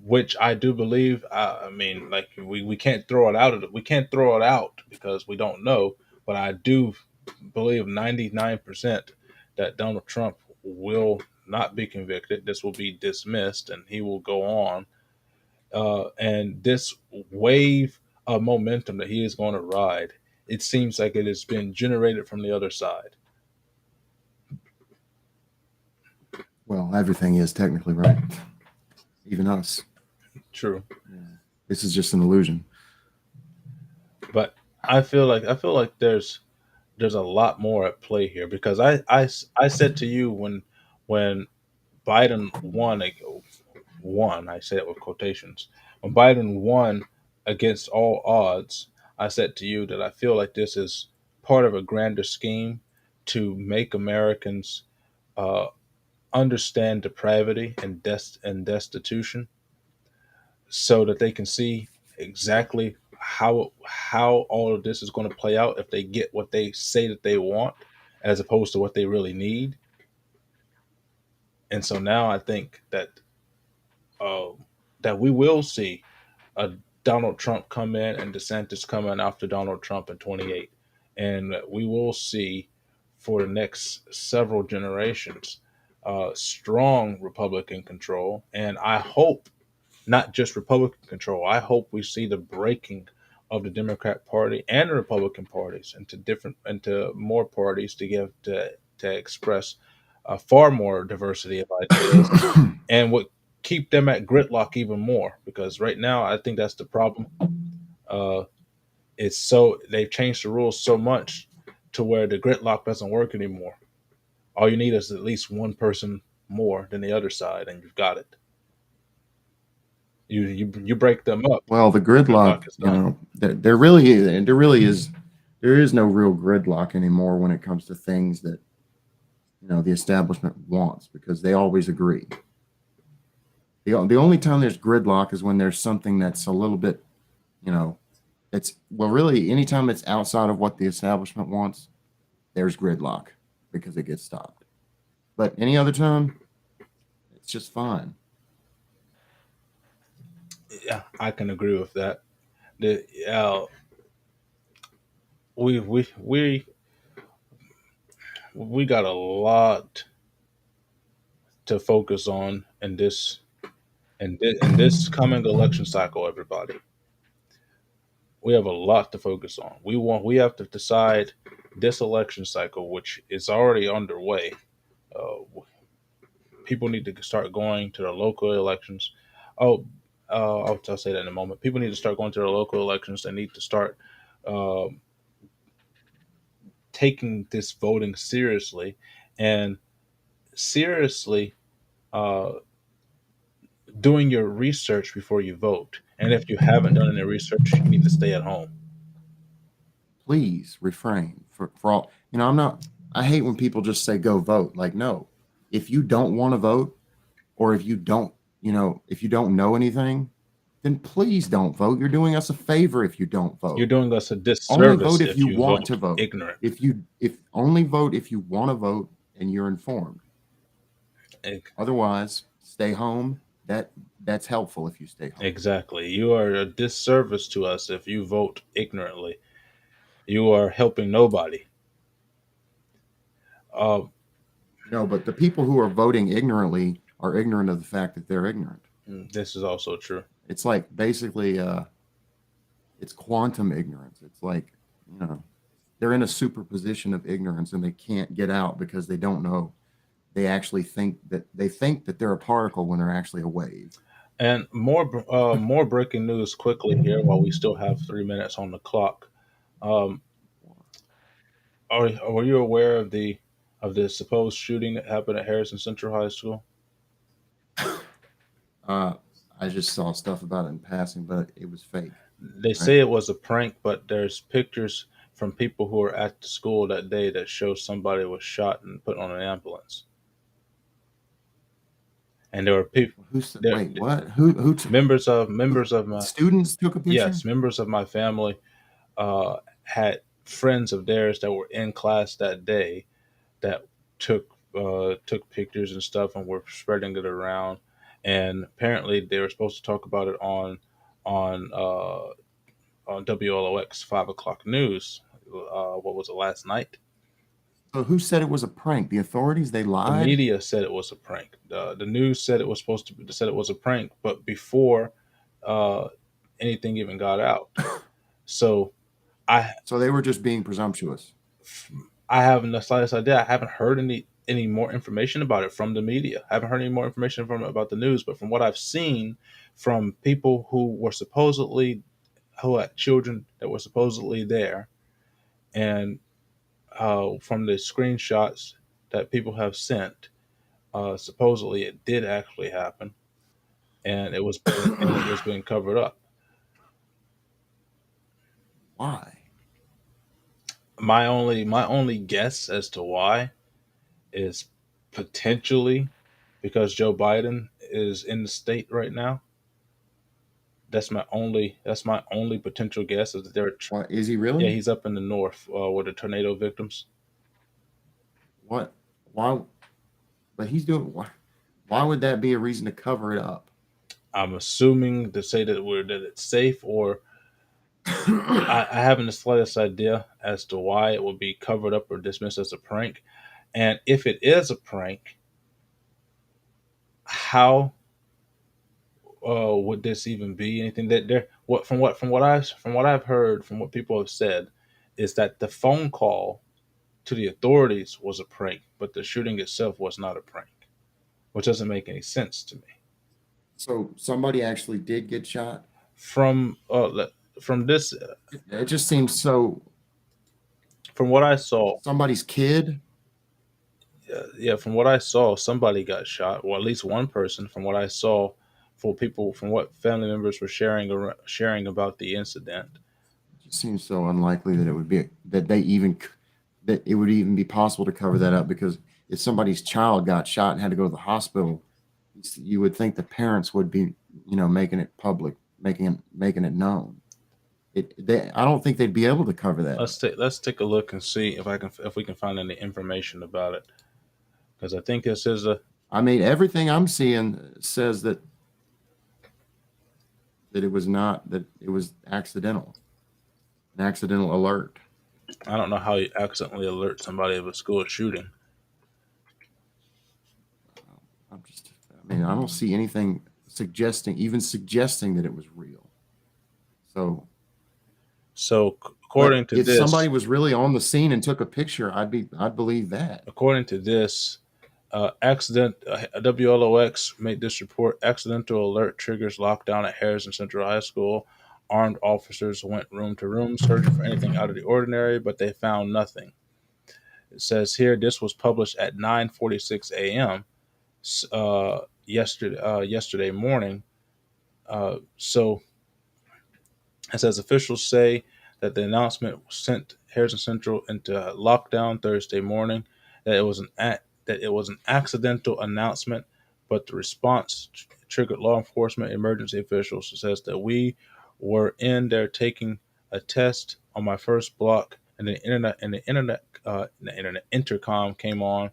which I do believe. I mean, like we can't throw it out. We can't throw it out because we don't know. But I do believe 99% that Donald Trump will not be convicted. This will be dismissed, and he will go on. And this wave of momentum that he is going to ride, it seems like it has been generated from the other side. Well, everything is technically right, even us. True, Yeah. This is just an illusion. but I feel like there's a lot more at play here because I said to you when Biden won, I say it with quotations, when Biden won against all odds, I said to you that I feel like this is part of a grander scheme to make Americans uh, understand depravity and destitution, so that they can see exactly how all of this is going to play out if they get what they say that they want, as opposed to what they really need. And so now I think uh, that we will see a Donald Trump come in and DeSantis come in after Donald Trump in 28, and we will see for the next several generations strong Republican control, and I hope not just Republican control. I hope we see the breaking of the Democrat Party and the Republican parties into more parties to give to express far more diversity of ideas, and would keep them at gridlock even more, because right now I think that's the problem. Uh, it's so they've changed the rules so much to where the gridlock doesn't work anymore. All you need is at least one person more than the other side, and you've got it. You break them up. Well, the gridlock, Gridlock is you done. know, there really is no real gridlock anymore when it comes to things that the establishment wants because they always agree. The only time there's gridlock is when there's something that's a little bit, you know, it's well, really, anytime it's outside of what the establishment wants, there's gridlock because it gets stopped. But any other time, it's just fine. Yeah, I can agree with that. The we got a lot to focus on in this coming election cycle. Everybody, we have a lot to focus on. We have to decide this election cycle, which is already underway. Uh, People need to start going to their local elections. Oh, I'll say that in a moment. People need to start going to their local elections. They need to start um, taking this voting seriously and seriously uh, doing your research before you vote. And if you haven't done any research, you need to stay at home. Please refrain for all. I'm not. I hate when people just say go vote. Like, no, if you don't want to vote, or if you don't know anything, then please don't vote. You're doing us a favor if you don't You're vote. doing us a Only disservice vote if if you you want to vote vote. ignorant. If only vote if you want to vote and you're informed. Otherwise, stay home. That's helpful if you stay home. Exactly. You are a disservice to us if you vote ignorantly. You are helping nobody. Uh, No, but the people who are voting ignorantly are ignorant of the fact that they're ignorant. this is also true. It's like basically it's quantum ignorance. It's like, you know, they're in a superposition of ignorance and they can't get out because they don't know. They think that they're a particle when they're actually a wave. And more breaking news quickly here while we still have 3 minutes on the clock. Um, were you aware of the supposed shooting that happened at Harrison Central High School? Uh, I just saw stuff about it in passing, but it was fake, They right? say it was a prank, but there's pictures from people who were at the school that day that show somebody was shot and put on an ambulance. And there were people there Wait, what? Who? members of my Students took a picture? yes, members of my family had friends of theirs that were in class that day that took pictures and stuff and were spreading it around. And apparently, they were supposed to talk about it on on WLOX 5 o'clock news. What was it last night? So who said it was a prank? The authorities? They The lied? media said it was a prank. The news said it was supposed to be, said it was a prank, but before uh, anything even got out. So I So they were just being presumptuous. I haven't the slightest idea. I haven't heard any more information about it from the media. I haven't heard any more information from about the news, but from what I've seen from people who had children that were supposedly there, and from the screenshots that people have sent, supposedly it did actually happen, and it was being covered up. Why? My only guess as to why is potentially because Joe Biden is in the state right now. That's my only potential guess is that Why is he yeah, really? he's up in the north with the tornado victims. What? Why? But he's doing. Why would that be a reason to cover it up? I'm assuming to say that it's safe, or I haven't the slightest idea as to why it would be covered up or dismissed as a prank. And if it is a prank, how would this even be anything that there? From what I've heard from what people have said is that the phone call to the authorities was a prank, but the shooting itself was not a prank, which doesn't make any sense to me. So somebody actually did get shot. From from this It just seems so. from what I saw, Somebody's kid. yeah, from what I saw, somebody got shot, or at least one person. From what I saw for people from what family members were sharing about the incident. It just seems so unlikely that it would be that they even that it would even be possible to cover that up, because if somebody's child got shot and had to go to the hospital, you would think the parents would be, making it public, making it known. I don't think they'd be able to cover that up. Let's take a look and see if we can find any information about it, because I think this is a I mean, everything I'm seeing says that it was not, that it was accidental, an accidental alert. I don't know how you accidentally alert somebody of a school shooting. I'm just, I mean, I don't see anything even suggesting that it was real. So, So but if somebody was really on the scene and took a picture, I'd believe that. according to this, WLOX made this report. Accidental alert triggers lockdown at Harrison Central High School. Armed officers went room to room searching for anything out of the ordinary, but they found nothing. It says here this was published at 9:46 a.m. Yesterday morning. So it says officials say that the announcement sent Harrison Central into lockdown Thursday morning. That it was an accidental announcement, but the response triggered law enforcement emergency officials. It says that we were in there taking a test on my first block, and the internet intercom came on.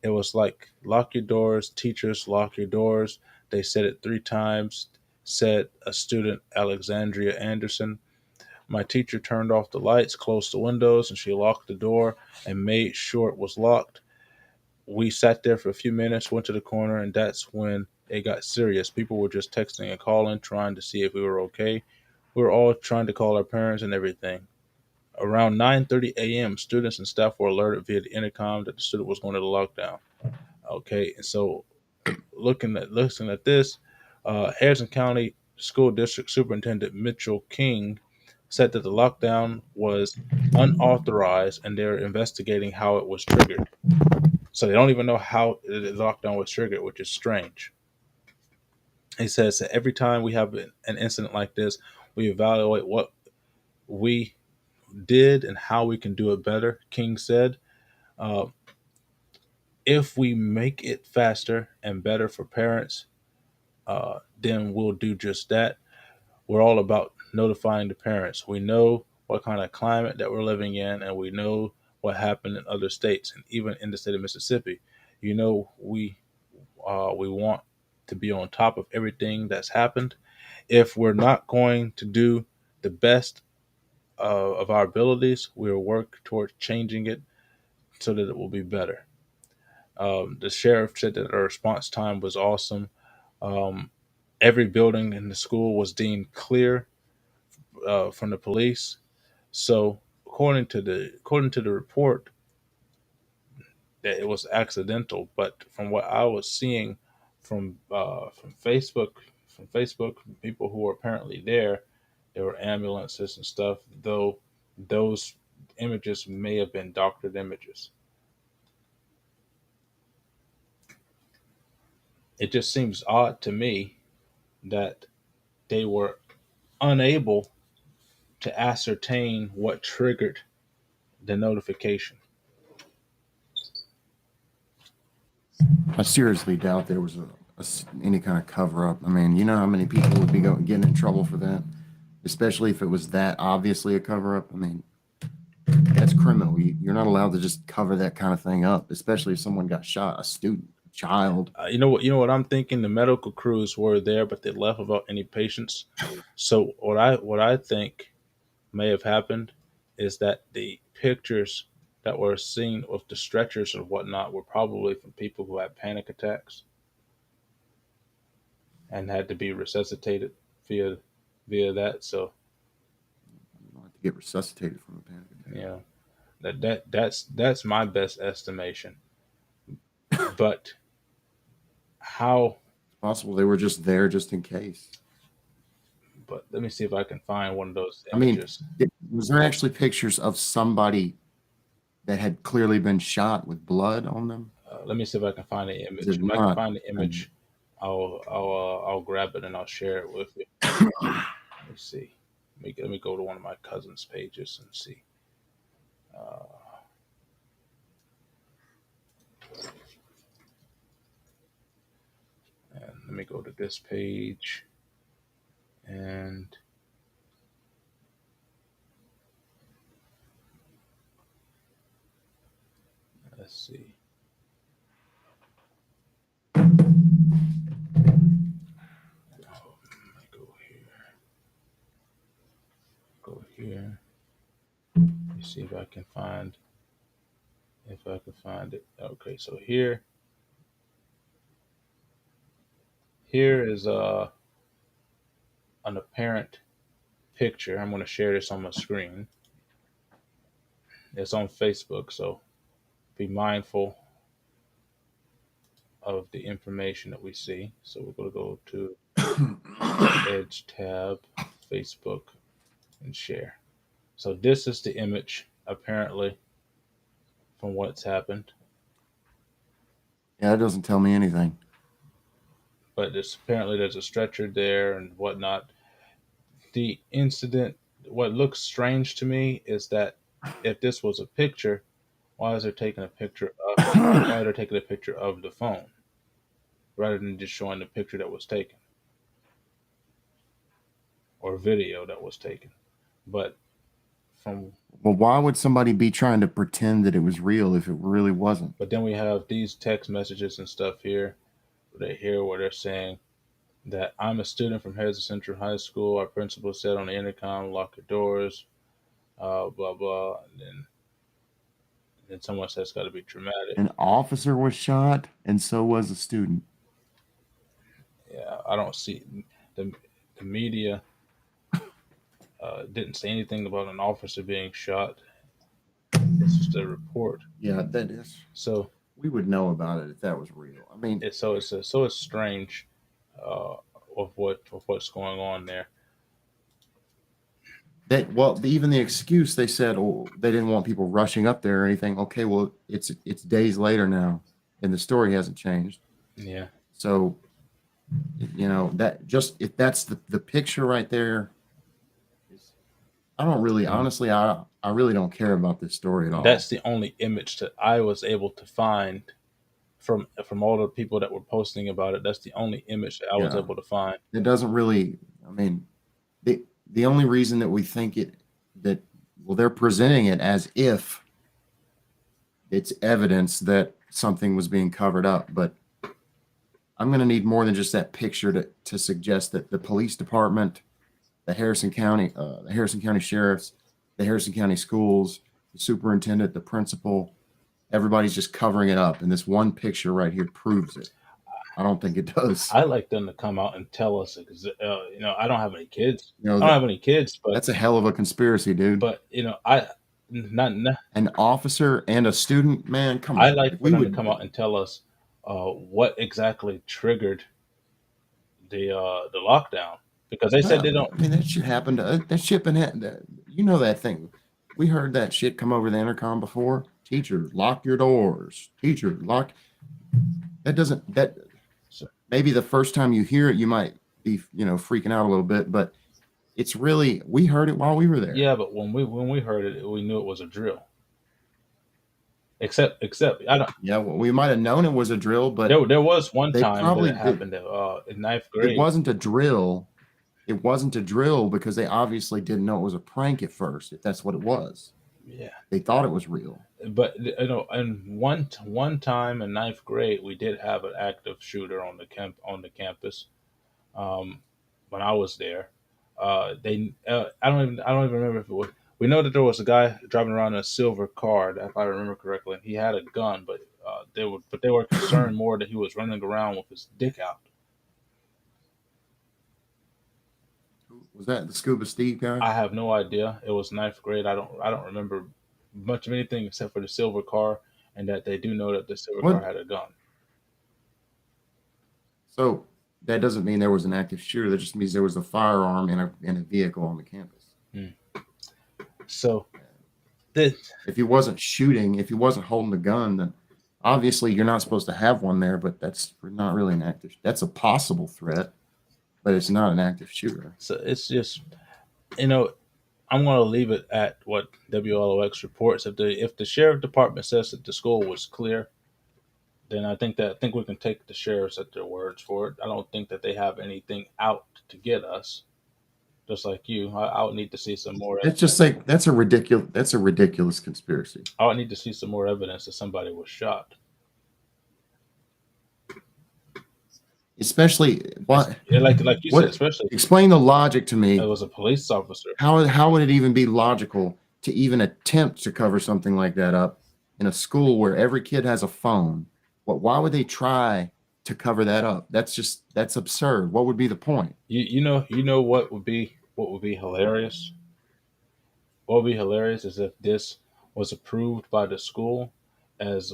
It was like, lock your doors, teachers, lock your doors. They said it 3 times, said a student, Alexandria Anderson. My teacher turned off the lights, closed the windows, and she locked the door and made sure it was locked. We sat there for a few minutes, went to the corner, and that's when it got serious. People were just texting and calling, trying to see if we were okay. We were all trying to call our parents and everything. Around 9:30 a.m., students and staff were alerted via the intercom that the student was going to the lockdown. Okay, and so looking at this, Harrison County School District Superintendent Mitchell King said that the lockdown was unauthorized and they're investigating how it was triggered. So they don't even know how the lockdown was triggered, which is strange. He says that every time we have an incident like this, we evaluate what we did and how we can do it better. King said, uh, if we make it faster and better for parents, then we'll do just that. We're all about notifying the parents. We know what kind of climate that we're living in, and we know what happened in other states, and even in the state of Mississippi. We want to be on top of everything that's happened. If we're not going to do the best of our abilities, we'll work towards changing it so that it will be better. The sheriff said that our response time was awesome. Um, every building in the school was deemed clear from the police. So according to the report, that it was accidental. But from what I was seeing from Facebook, people who were apparently there were ambulances and stuff. Though those images may have been doctored images. It just seems odd to me that they were unable to ascertain what triggered the notification. I seriously doubt there was any kind of cover up. I mean, you know how many people would be getting in trouble for that, especially if it was that obviously a cover up. I mean, that's criminal. You're not allowed to just cover that kind of thing up, especially if someone got shot, a student, a child. You know what I'm thinking. The medical crews were there, but they left without any patients. So what I think may have happened is that the pictures that were seen with the stretchers and whatnot were probably from people who had panic attacks and had to be resuscitated via via that. So You don't have to get resuscitated from a panic attack. yeah, that's my best estimation. But how? It's possible they were just there just in case. But let me see if I can find one of those I mean, images. was there actually pictures of somebody that had clearly been shot with blood on them? Let me see if I can find the Is it image. If I can not? find the And image, I'll grab it and I'll share it with you. Let me see. Let me go to one of my cousin's pages and see. Uh, and let me go to this page and let's see. Oh, let me go here. Go here. Let me see if I can find it. Okay, so here is an apparent picture. I'm going to share this on my screen. It's on Facebook, so be mindful of the information that we see. So we're going to go to Edge tab, Facebook, and share. So this is the image, apparently, from what's happened. Yeah, it doesn't tell me anything. But there's a stretcher there and whatnot. The incident, what looks strange to me is that if this was a picture, why is they taking a picture of why are they taking a picture of the phone rather than just showing the picture that was taken or video that was taken? But from Well, why would somebody be trying to pretend that it was real if it really wasn't? but then we have these text messages and stuff here where they're saying that I'm a student from Harrison Central High School. Our principal said on the intercom, "Lock your doors." Blah blah. And then someone says it's got to be traumatic. An officer was shot, and so was a student. Yeah, I don't see the the media didn't say anything about an officer being shot. It's just a report. Yeah, that is. So We would know about it if that was real. I mean, it's strange uh, of what's going on there. that well, even the excuse they said, oh, they didn't want people rushing up there or anything. Okay, well, it's days later now, and the story hasn't changed. Yeah, So that just if that's the picture right there, I don't really mm. honestly I really don't care about this story at That's all. the only image that I was able to find from all the people that were posting about it. That's the only image that I was Yeah, able to find. it doesn't really. I mean, the only reason that we think it that well they're presenting it as if it's evidence that something was being covered up, but I'm going to need more than just that picture to suggest that the police department, the Harrison County sheriffs, the Harrison County schools, the superintendent, the principal, everybody's just covering it up, and this one picture right here proves it. I don't think it does. I like them to come out and tell us because I don't have any kids. You know I don't that have any kids, that's a hell of a conspiracy, dude. but I not An officer and a student, man, come I on. like If for we them to would, come out and tell us what exactly triggered the lockdown because they said yeah, they don't. I mean that shit happened. That shit been you know that thing. We heard that shit come over the intercom before. Teacher, lock your doors. Teacher, lock. That doesn't that So, maybe the first time you hear it, you might be freaking out a little bit, but it's really we heard it while we were there. yeah, but when we heard it, we knew it was a drill. Except I don't. Yeah, well, we might have known it was a drill, but There was one they time that probably it did. happened in ninth It grade. wasn't a drill. It wasn't a drill because they obviously didn't know it was a prank at first. If that's what it was, Yeah, they thought it was real. but and one time in ninth grade, we did have an active shooter on the campus. Um, when I was there, they I don't even remember if it was. We know that there was a guy driving around in a silver car, if I remember correctly, and he had a gun, but they were concerned more that he was running around with his dick out. Was that the Scuba Steve guy? I have no idea. It was ninth grade. I don't remember much of anything except for the silver car, and that they do know that the silver car What? had a gun. So that doesn't mean there was an active shooter. That just means there was a firearm in a vehicle on the campus. Hmm. So this If he wasn't shooting, if he wasn't holding the gun, then Obviously, you're not supposed to have one there, but that's not really an active. That's a possible threat, but it's not an active shooter. So it's just, you know, I'm going to leave it at what WLOX reports. If the sheriff department says that the school was clear, then I think we can take the sheriffs at their words for it. I don't think that they have anything out to get us. Just like you, I would need to see some more It's just evidence. like that's a ridiculous. That's a ridiculous conspiracy. I would need to see some more evidence that somebody was shot. Especially It's, what like you said, what especially explain the logic to if it me. was a police officer. How would it even be logical to even attempt to cover something like that up in a school where every kid has a phone? Why would they try to cover that up? That's absurd. What would be the point? You know what would be hilarious. What would be hilarious is if this was approved by the school as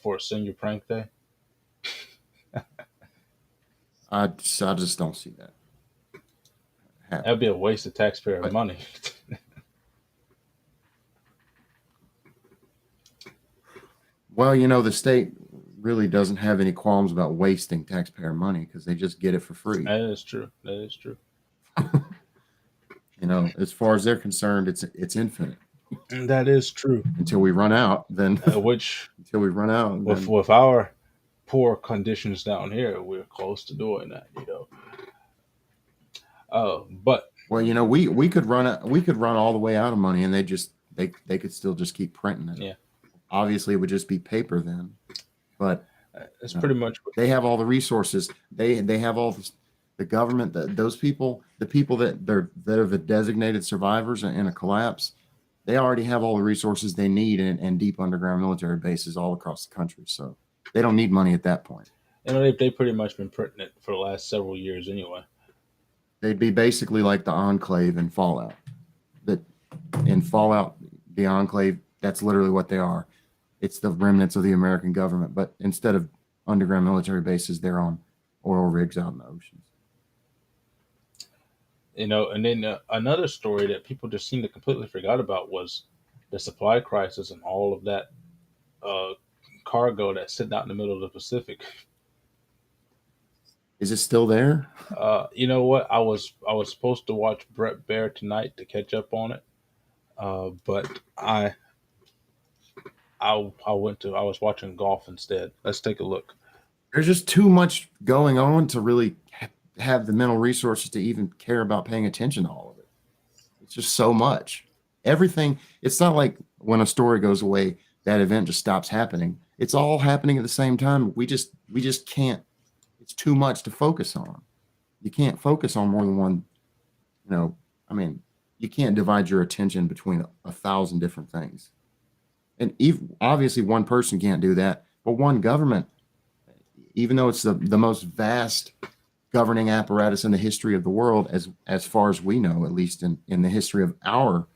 for senior prank day. I just don't see that That'd be happening. a waste of taxpayer But money. well, the state really doesn't have any qualms about wasting taxpayer money because they just get it for free. That is true. That is true. As far as they're concerned, it's infinite That is true. until we run out. Then Which until we run out, then with our poor conditions down here, we're close to doing that. But well, we could run all the way out of money, and they could still just keep printing it. yeah, Obviously, it would just be paper then, but it's you know, pretty much. they have all the resources. They have all the government. Those people, the people that are the designated survivors in a collapse, they already have all the resources they need and deep underground military bases all across the country. So they don't need money at that point. They pretty much been printing it for the last several years anyway. They'd be basically like the Enclave in Fallout. That in Fallout, the Enclave, that's literally what they are. It's the remnants of the American government, but instead of underground military bases, they're on oil rigs out in the oceans. And then another story that people just seem to completely forgot about was the supply crisis and all of that uh, cargo that's sitting out in the middle of the Pacific. Is it still there? You know what? I was supposed to watch Brett Bear tonight to catch up on it, but I was watching golf instead. Let's take a look. There's just too much going on to really have the mental resources to even care about paying attention to all of it. It's just so much. Everything, it's not like when a story goes away, that event just stops happening. It's all happening at the same time. We just can't, it's too much to focus on. You can't focus on more than one, you know, I mean, you can't divide your attention between a thousand different things. And obviously one person can't do that, but one government, even though it's the most vast governing apparatus in the history of the world, as far as we know, at least in the history of our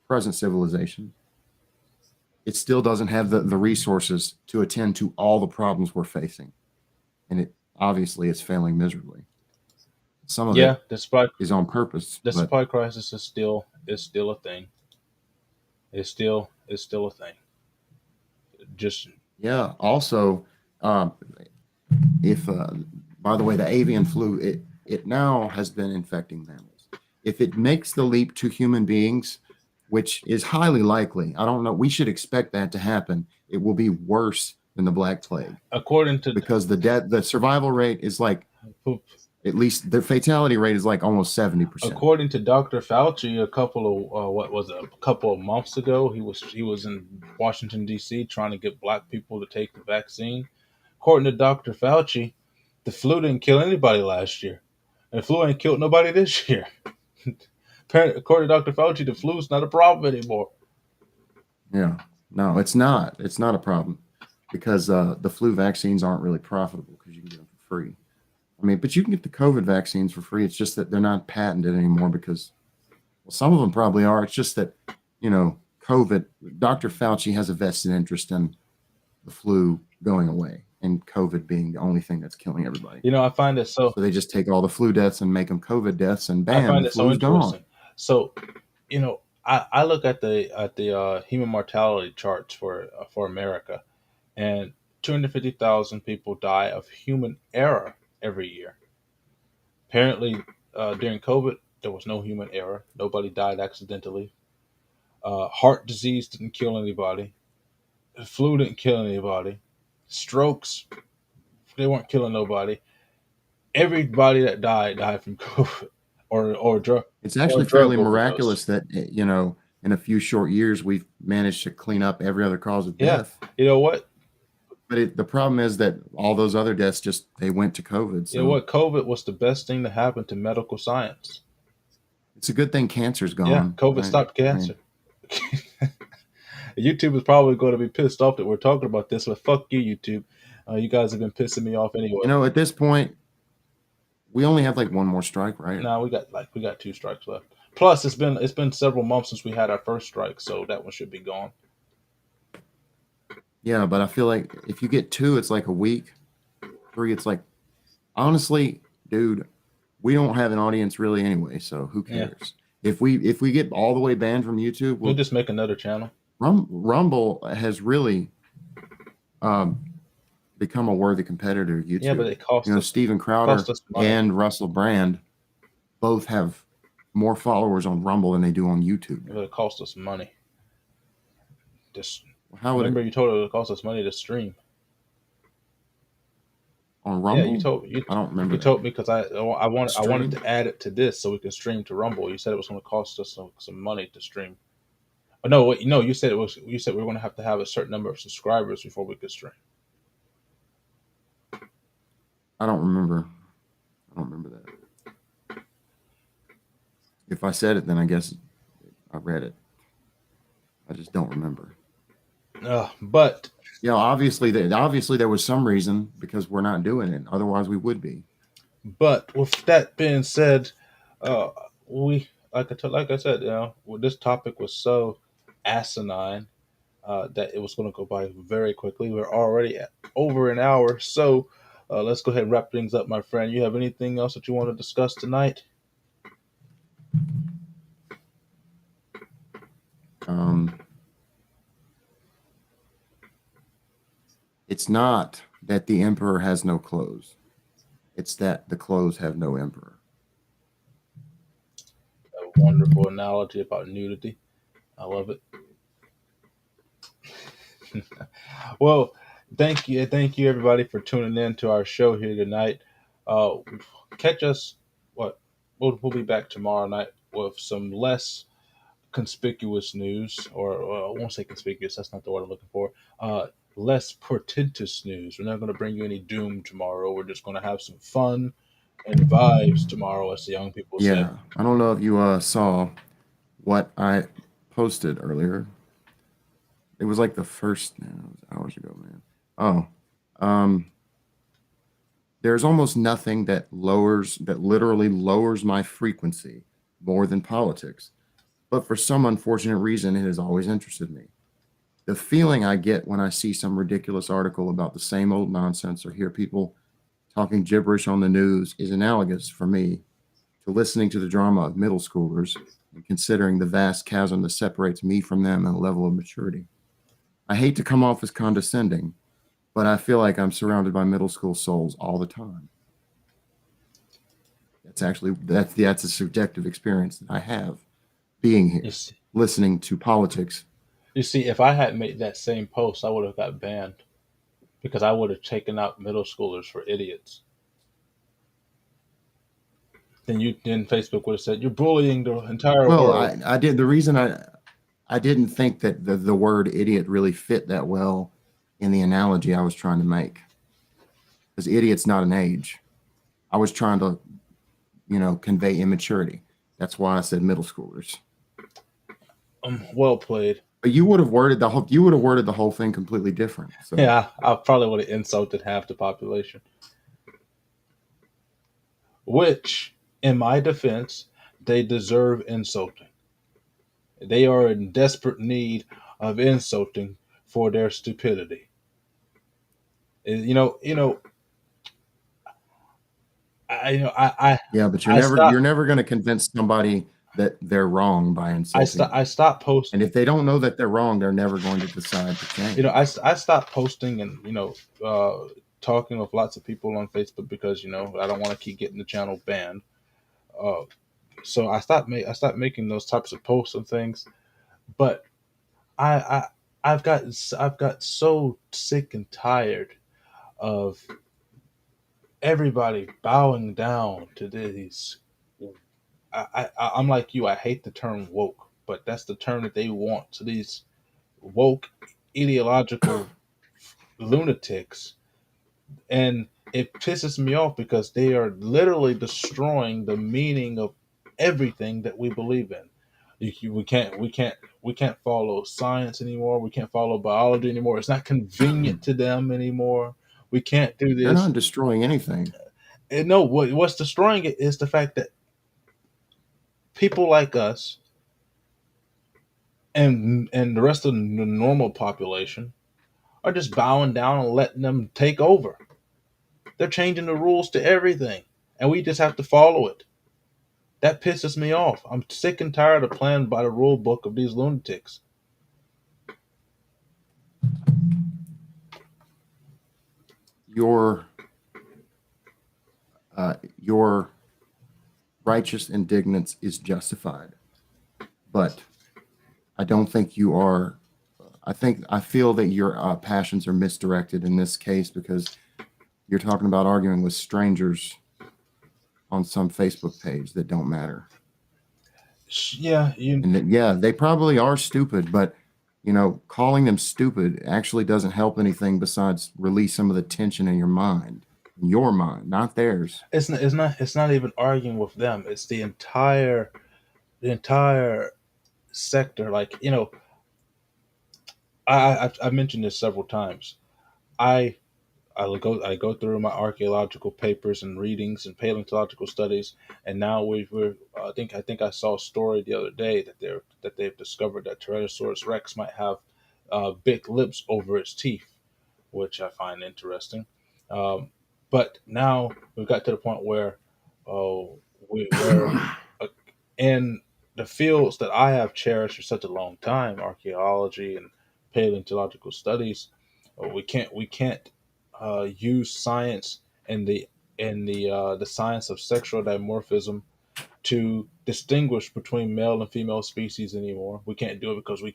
present civilization, it still doesn't have the resources to attend to all the problems we're facing. And it obviously is failing miserably. Some of Yeah, it is on purpose, the but supply crisis is still a thing. It's still a thing. Just yeah. Also, um, if by the way, the avian flu, it now has been infecting mammals. If it makes the leap to human beings, which is highly likely, I don't know, we should expect that to happen. It will be worse than the Black Plague according to because the survival rate is like, at least the fatality rate is like almost 70%. according to Dr. Fauci, a couple of what was it, a couple of months ago, he was in Washington D.C. trying to get black people to take the vaccine. According to Dr. Fauci, the flu didn't kill anybody last year, and the flu ain't killed nobody this year. According to Dr. Fauci, the flu's not a problem anymore. Yeah. No, it's not. It's not a problem because the flu vaccines aren't really profitable because you can get them for free. I mean, but you can get the COVID vaccines for free. It's just that they're not patented anymore because, well, some of them probably are. It's just that, COVID, Dr. Fauci has a vested interest in the flu going away and COVID being the only thing that's killing everybody. I find it so So they just take all the flu deaths and make them COVID deaths, and I bam, find the it so flu's gone. interesting. So, I look at the human mortality charts for America, and 250,000 people die of human error every year. Apparently, during COVID, there was no human error. Nobody died accidentally. Heart disease didn't kill anybody. The flu didn't kill anybody. Strokes, they weren't killing nobody. Everybody that died from COVID It's or actually drug fairly overdose. miraculous that, in a few short years, we've managed to clean up every other cause of Yeah, death. you know what? But the problem is that all those other deaths just they went to COVID. You know So what? COVID was the best thing to happen to medical science. it's a good thing cancer's Yeah, gone, COVID right? stopped I cancer. mean, YouTube is probably going to be pissed off that we're talking about this, but fuck you, YouTube. You guys have been pissing me off anyway. at this point, we only have like one more strike, right? Now we got two strikes left. Plus, it's been several months since we had our first strike, so that one should be gone. Yeah, but I feel like if you get two, it's like a week. Three, it's like honestly, dude, we don't have an audience really anyway, so who Yeah, cares? If we get all the way banned from YouTube, we'll well, just make another channel. Rumble has really um, become a worthy competitor to Yeah, but YouTube. it cost us Steven cost Crowder us money. and Russell Brand both have more followers on Rumble than they do on YouTube. But it cost us money. Just How would remember, it you told us it cost us money to stream. on Yeah, you Rumble? told you I don't remember you that. told me because I wanted Stream? to add it to this so we can stream to Rumble. You said it was going to cost us some money to stream. Oh, no, wait, no, you said we were going to have a certain number of subscribers before we could stream. I don't remember. I don't remember that. If I said it, then I guess I read it. I just don't remember. But Obviously there was some reason because we're not doing it. Otherwise, we would be. but with that being said, uh, we like I said, this topic was so asinine that it was going to go by very quickly. We're already at over an hour, so let's go ahead and wrap things up, my friend. You have anything else that you want to discuss tonight? Um, it's not that the emperor has no clothes. It's that the clothes have no emperor. A wonderful analogy about nudity. I love it. Well, thank you everybody for tuning in to our show here tonight. Uh, Catch us. What we'll be back tomorrow night with some less conspicuous news, or I won't say conspicuous. That's not the word I'm looking for. Less portentous news. We're not going to bring you any doom tomorrow. We're just going to have some fun and vibes tomorrow, as the young people say. Yeah, I don't know if you saw what I posted earlier. It was like the first, no, it was hours ago, man. Oh, um, there's almost nothing that literally lowers my frequency more than politics. But for some unfortunate reason, it has always interested me. The feeling I get when I see some ridiculous article about the same old nonsense or hear people talking gibberish on the news is analogous for me to listening to the drama of middle schoolers and considering the vast chasm that separates me from them and a level of maturity. I hate to come off as condescending, but I feel like I'm surrounded by middle school souls all the time. That's a subjective experience that I have being You here, see, listening to politics. you see, if I had made that same post, I would have got banned because I would have taken out middle schoolers for idiots. Then Facebook would have said you're bullying the entire Well, world. I did the reason I didn't think that the word idiot really fit that well in the analogy I was trying to make because idiot's not an age. I was trying to convey immaturity. That's why I said middle schoolers. Well played. But you would have worded the whole thing completely different. So Yeah, I probably would have insulted half the population. Which, in my defense, they deserve insulting. They are in desperate need of insulting for their stupidity. You know. I yeah, but I stopped. you're never going to convince somebody that they're wrong by insulting you. I stopped And if posting. they don't know that they're wrong, they're never going to decide to change. I stopped posting and talking with lots of people on Facebook because I don't want to keep getting the channel banned. Uh, so I stopped making those types of posts and things. But I, I I've got so sick and tired of everybody bowing down to these. I'm like you. I hate the term woke, but that's the term that they want. So these woke ideological lunatics, and it pisses me off because they are literally destroying the meaning of everything that we believe in. We can't follow science anymore. We can't follow biology anymore. It's not convenient to them anymore. We can't do They're this. not destroying anything. And no, what's destroying it is the fact that people like us and the rest of the normal population are just bowing down and letting them take over. They're changing the rules to everything, and we just have to follow it. That pisses me off. I'm sick and tired of playing by the rule book of these lunatics. Your your righteous indignance is justified, but I don't think you are. I feel that your passions are misdirected in this case because you're talking about arguing with strangers on some Facebook page that don't matter. Yeah, And that, yeah, they probably are stupid, but calling them stupid actually doesn't help anything besides release some of the tension in your mind, not theirs. it's not even arguing with them. It's the entire sector. Like I've mentioned this several times. I I go through my archaeological papers and readings and paleontological studies, and now we're I think I saw a story the other day that they've discovered that Tyrannosaurus Rex might have big lips over its teeth, which I find interesting. Um, but now we've got to the point where we're uh, in the fields that I have cherished for such a long time, archaeology and paleontological studies. We can't use science and the science of sexual dimorphism to distinguish between male and female species anymore. We can't do it because Well,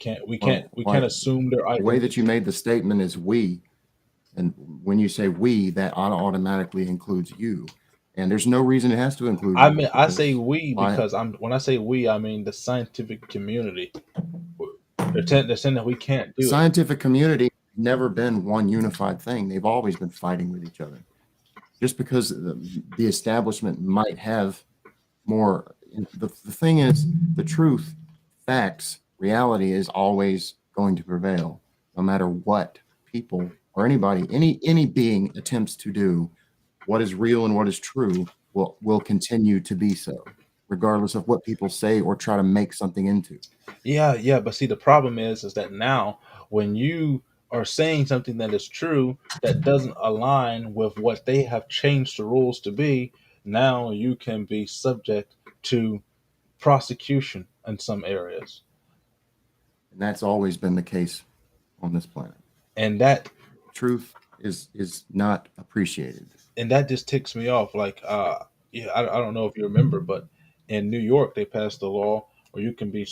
we can't why assume their the way that you identity. made the statement is we, and when you say we, that automatically includes you, and there's no reason it has to include I you mean, I say because we why? because I'm when I say we, I mean the scientific community. They're saying that we can't The do it. scientific community has never been one unified thing. They've always been fighting with each other. Just because the establishment might have more, the thing is, the truth, facts, reality is always going to prevail, no matter what people or anybody, any being attempts to do. What is real and what is true will continue to be so, regardless of what people say or try to make something into. Yeah, yeah, but see, the problem is that now when you are saying something that is true that doesn't align with what they have changed the rules to be, now you can be subject to prosecution in some areas, And that's always been the case on this planet. and that Truth is not appreciated. just ticks me off. Like, yeah, I don't know if you remember, but in New York they passed a law where you can be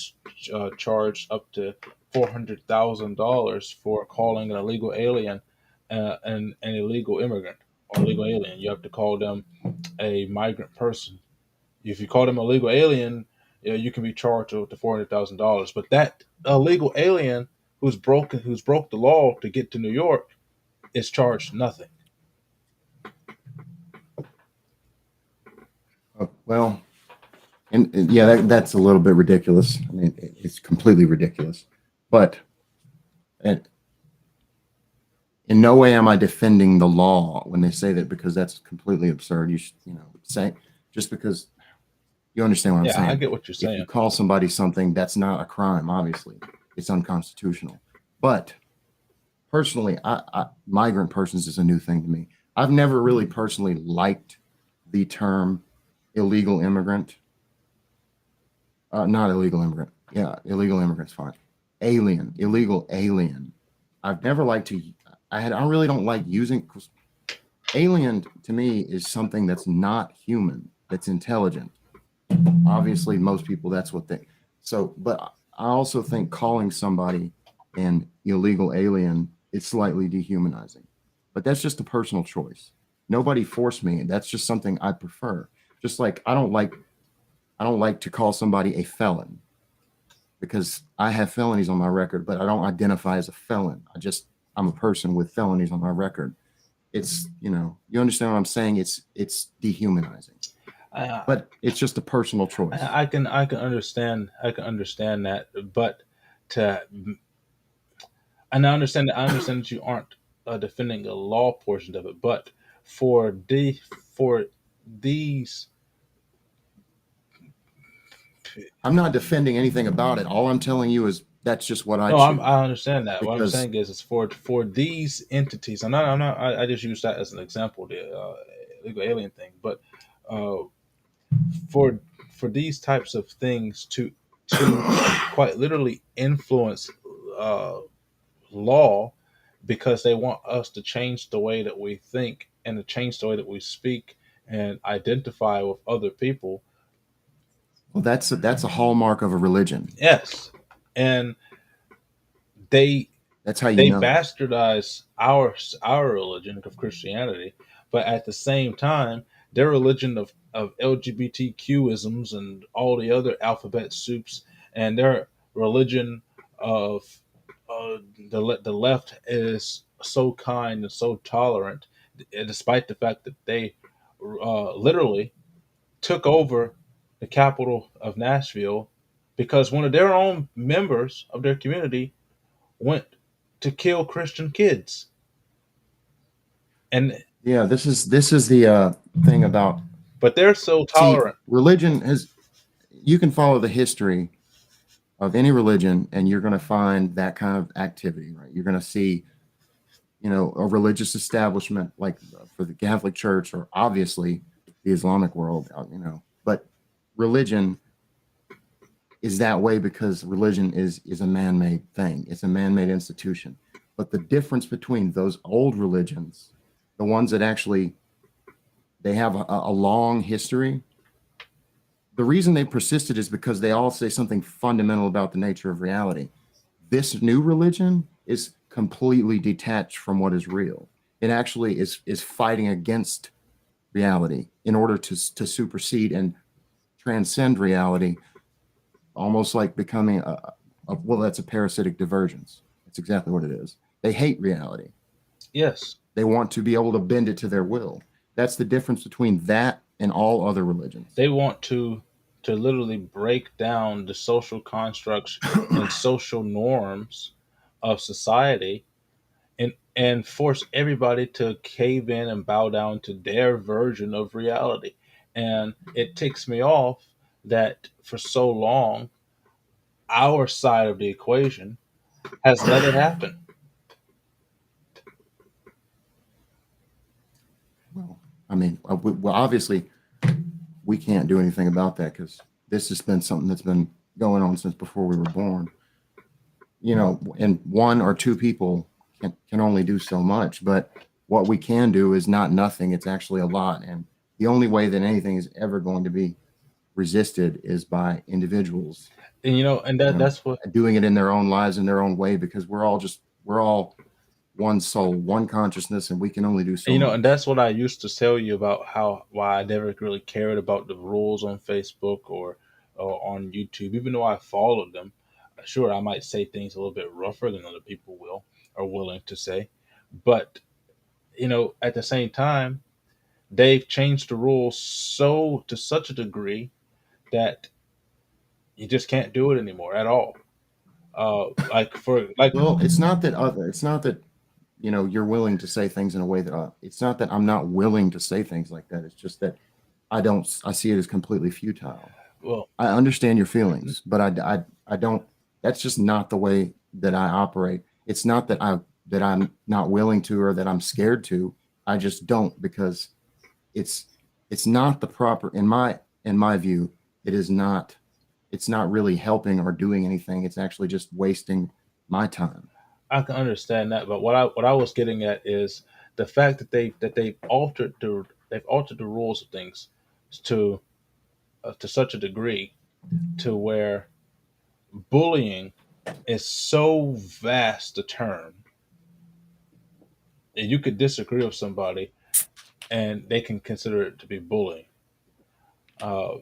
charged up to $400,000 for calling an illegal alien an illegal immigrant or illegal alien. You have to call them a migrant person. If you call them a illegal alien, you can be charged with the $400,000. But that illegal alien who's broke the law to get to New York is charged nothing. Well, and yeah, that's a little bit ridiculous. I mean, it's completely ridiculous. But and in no way am I defending the law when they say that because that's completely absurd. You should, say just because you understand what I'm Yeah, I saying. get what you're If you saying. call somebody something, that's not a crime. Obviously, it's unconstitutional. But personally, migrant persons is a new thing to me. I've never really personally liked the term illegal immigrant Not illegal immigrant. Yeah, illegal immigrant's fine. Alien, illegal alien. I've never liked to. I really don't like using. Alien to me is something that's not human, that's intelligent. Obviously, most people that's what they. So, but I also think calling somebody an illegal alien is slightly dehumanizing. But that's just a personal choice. Nobody forced me. That's just something I prefer. Just like I don't like to call somebody a felon because I have felonies on my record, but I don't identify as a felon. I'm a person with felonies on my record. It's you understand what I'm saying? It's dehumanizing, I, but it's just a personal choice. I can understand that, but to and I understand that you aren't defending the law portion of it, but for for these, I'm not defending anything about it. All I'm telling you is that's just what I no, choose I understand that. What I'm because saying is for these entities. I'm not. I just use that as an example, the illegal alien thing, but uh, for these types of things to quite literally influence uh, law because they want us to change the way that we think and to change the way that we speak and identify with other people. well, that's a hallmark of a religion. Yes, and they That's how you they know. bastardize our religion of Christianity, but at the same time, their religion of LGBTQisms and all the other alphabet soups, and their religion of the left is so kind and so tolerant, despite the fact that they literally took over the capital of Nashville because one of their own members of their community went to kill Christian kids. And Yeah, this is the thing about. but they're so See, tolerant. religion has. You can follow the history of any religion, and you're going to find that kind of activity. Right? You're going to see a religious establishment like for the Catholic Church or obviously the Islamic world, but religion is that way because religion is a man-made thing. It's a man-made institution. But the difference between those old religions, the ones that actually they have a long history, the reason they persisted is because they all say something fundamental about the nature of reality. This new religion is completely detached from what is real. It actually is fighting against reality in order to supersede and transcend reality, almost like becoming well, that's a parasitic divergence. That's exactly what it is. They hate reality. Yes, They want to be able to bend it to their will. That's the difference between that and all other religions. they want to literally break down the social constructs and social norms of society and force everybody to cave in and bow down to their version of reality. And it ticks me off that for so long our side of the equation has let it happen. Well, I mean, well, obviously, we can't do anything about that because this has been something that's been going on since before we were born. And one or two people can only do so much, but what we can do is not nothing. It's actually a lot. And the only way that anything is ever going to be resisted is by individuals, And and that's what. doing it in their own lives in their own way because we're all one soul, one consciousness, and we can only do And, so and much. that's what I used to tell you about how why I never really cared about the rules on Facebook or on YouTube, even though I followed them. Sure, I might say things a little bit rougher than other people will are willing to say, but at the same time, they've changed the rules so to such a degree that you just can't do it anymore at all. Like for like Well, it's not that you're willing to say things in a way that it's not that I'm not willing to say things like that. It's just that I see it as completely futile. well, I understand your feelings, but I don't. That's just not the way that I operate. It's not that I'm not willing to or that I'm scared to. I just don't because it's it's not the proper in my view. It is not. it's not really helping or doing anything. It's actually just wasting my time. I can understand that, but what I was getting at is the fact that they've altered the rules of things to such a degree to where bullying is so vast a term, and you could disagree with somebody and they can consider it to be bullying. Uh,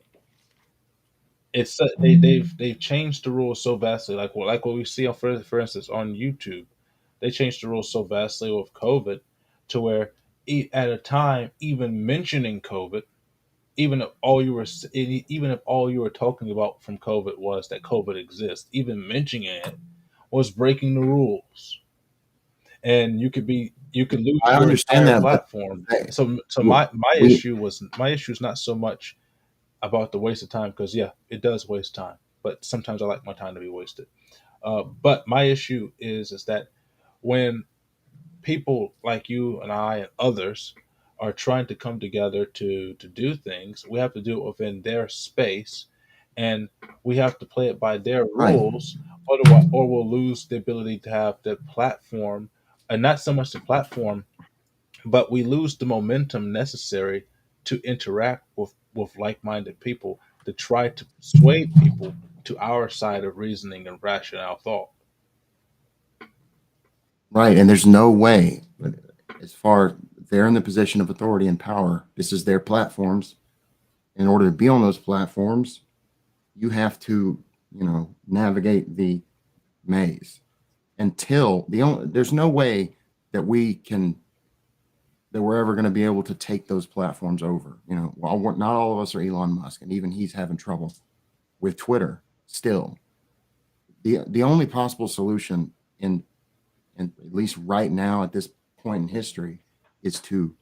they've changed the rules so vastly, like what we see on for instance on YouTube. They changed the rules so vastly with COVID to where at a time even mentioning COVID, even if all you were talking about from COVID was that COVID exists, even mentioning it was breaking the rules, and you could lose I your understand entire that, but platform. they, So we my issue is not so much about the waste of time, because yeah, it does waste time, but sometimes I like my time to be wasted. But my issue is that when people like you and I and others are trying to come together to do things, we have to do it within their space, and we have to play it by their right. rules. Otherwise, or we'll lose the ability to have the platform, and not so much the platform, but we lose the momentum necessary to interact with like-minded people to try to persuade people to our side of reasoning and rational thought. Right. And there's no way, as far they're in the position of authority and power, this is their platforms. In order to be on those platforms, you have to, navigate the maze until there's no way that we're ever going to be able to take those platforms over. Well, not all of us are Elon Musk, and even he's having trouble with Twitter still. The only possible solution in at least right now at this point in history is to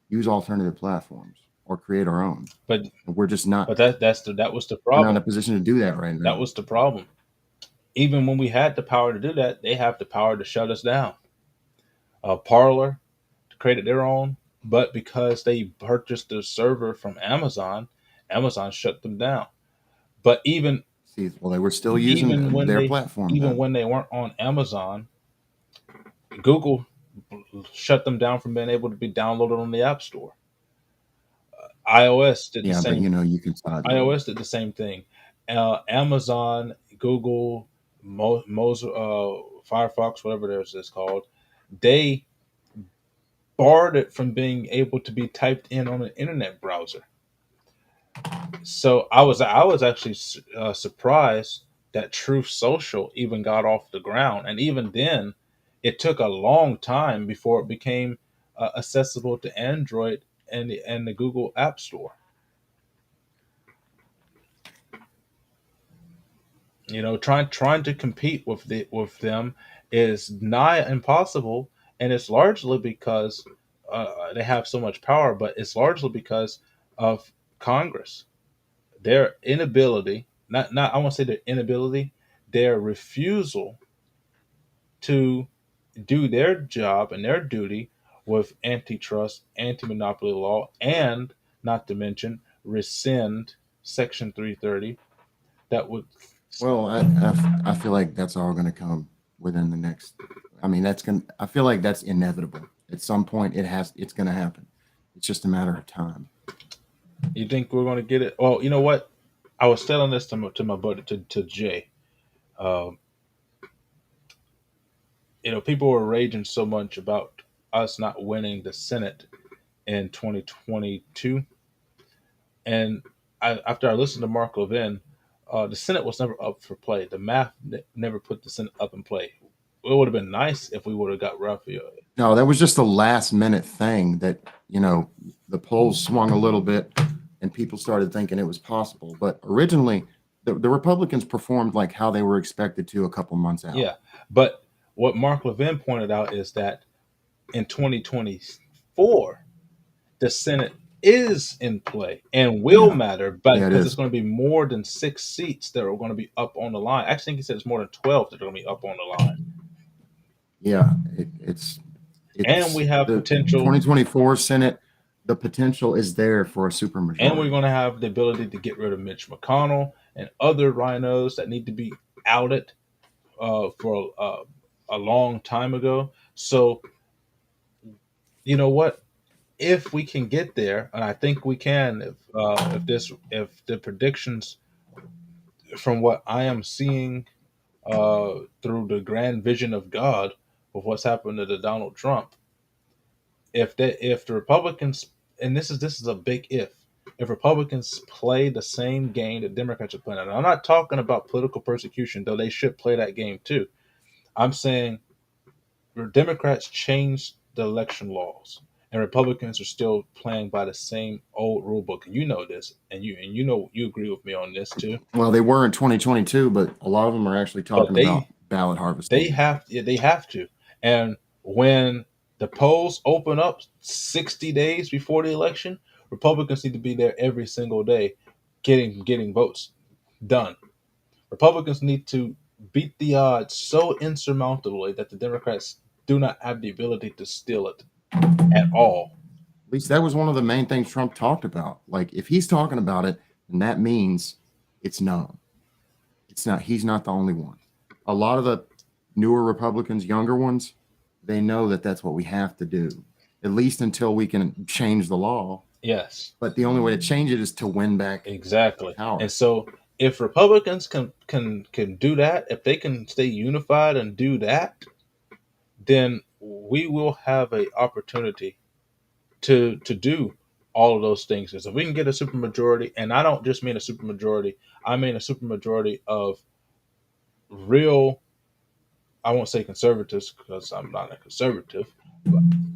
use alternative platforms or create our own. But And we're just not that was the we're not in a problem. position to do that right That now. was the problem. Even when we had the power to do that, they have the power to shut us down. Parlor created their own, but because they purchased the server from Amazon, Amazon shut them down. But See, well, they were still even using when their they platform even though. when they weren't on Amazon, Google shut them down from being able to be downloaded on the App Store. iOS did the Yeah, but same. you can sideload. iOS did the same thing. Amazon, Google, Firefox, whatever theirs is called, they barred it from being able to be typed in on an internet browser. So I was actually surprised that Truth Social even got off the ground, and even then, it took a long time before it became accessible to Android and the Google App Store. Trying to compete with them is nigh impossible, and it's largely because they have so much power, but it's largely because of Congress, their inability, not I won't say their inability, their refusal to do their job and their duty with antitrust, anti-monopoly law, and not to mention rescind Section 330 that would. Well, I feel like that's all going to come within the next. I mean, that's going. I feel like that's inevitable. At some point, it's going to happen. It's just a matter of time. You think we're going to get it? Well, you know what? I was telling this to my buddy, to Jay. Um, people were raging so much about us not winning the Senate in 2022. And after I listened to Mark Levin, the Senate was never up for play. The math never put the Senate up in play. It would have been nice if we would have got Raphael. No, that was just a last minute thing that, the polls swung a little bit and people started thinking it was possible. But originally, the Republicans performed like how they were expected to a couple months out. Yeah. But what Mark Levin pointed out is that in 2024, the Senate is in play and will Yeah. matter, but Yeah, it because it's is. going to be more than 6 seats that are going to be up on the line. Actually, I think he said it's more than 12 that are going to be up on the line. Yeah. And It's we have the potential, 2024 Senate, the potential is there for a and we're supermajority. going to have the ability to get rid of Mitch McConnell, and other rhinos that need to be outed for a long time ago. So you know what? If we can get there, and I think we can, if the predictions from what I am seeing through the grand vision of God of what's happened to the Donald Trump, if the Republicans, and this is a big if Republicans play the same game that Democrats are playing, and I'm not talking about political persecution, though they should play that game too. I'm saying the Democrats changed the election laws, and Republicans are still playing by the same old rule book. And you know this, and you know you agree with me on this too. Well, they were in 2022, but a lot of them are actually But talking about ballot they harvesting. have yeah, they have to. And when the polls open up 60 days before the election, Republicans need to be there every single day getting votes done. Republicans need to beat the odds so insurmountably that the Democrats do not have the ability to steal it at all. At least that was one of the main things Trump talked about. Like, if he's talking about it, then that means it's known. It's not. He's not the only one. A lot of the newer Republicans, younger ones, they know that that's what we have to do, at least until we can change the law. Yes, But the only way to change it is to win back exactly. And power. so if Republicans can do that, if they can stay unified and do that, then we will have a opportunity to do all of those things. Because if we can get a supermajority, and I don't just mean a supermajority, I mean a supermajority of real, I won't say conservatives because I'm not a conservative,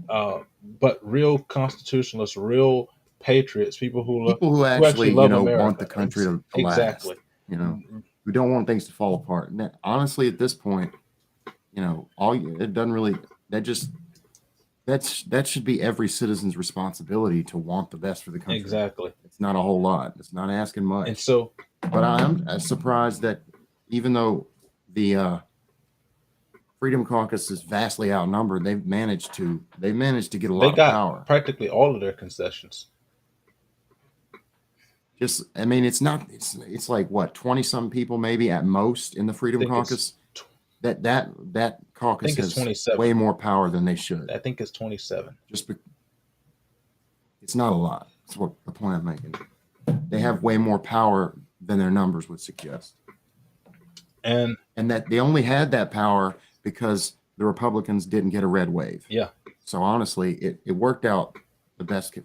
but real constitutionalists, real patriots, people People who who actually actually, love want America. the country to Exactly. last, who don't want things to fall apart. And honestly, at this point, it doesn't really, that just, that should be every citizen's responsibility to want the best for the country. Exactly. It's not a whole lot. It's not asking And much. so But I am surprised that even though the Freedom Caucus is vastly outnumbered, they've managed to get a they lot of got power. practically all of their concessions. Just, I mean, it's like what, 20 some people maybe at most in the I Freedom think it's Caucus. That I caucus think it's has 27. way more power than they should. I think it's 27. Just be, it's not a lot. That's what the point I'm making. They have way more power than their numbers would suggest. And And that they only had that power because the Republicans didn't get a red wave. yeah, So honestly, it worked out the best it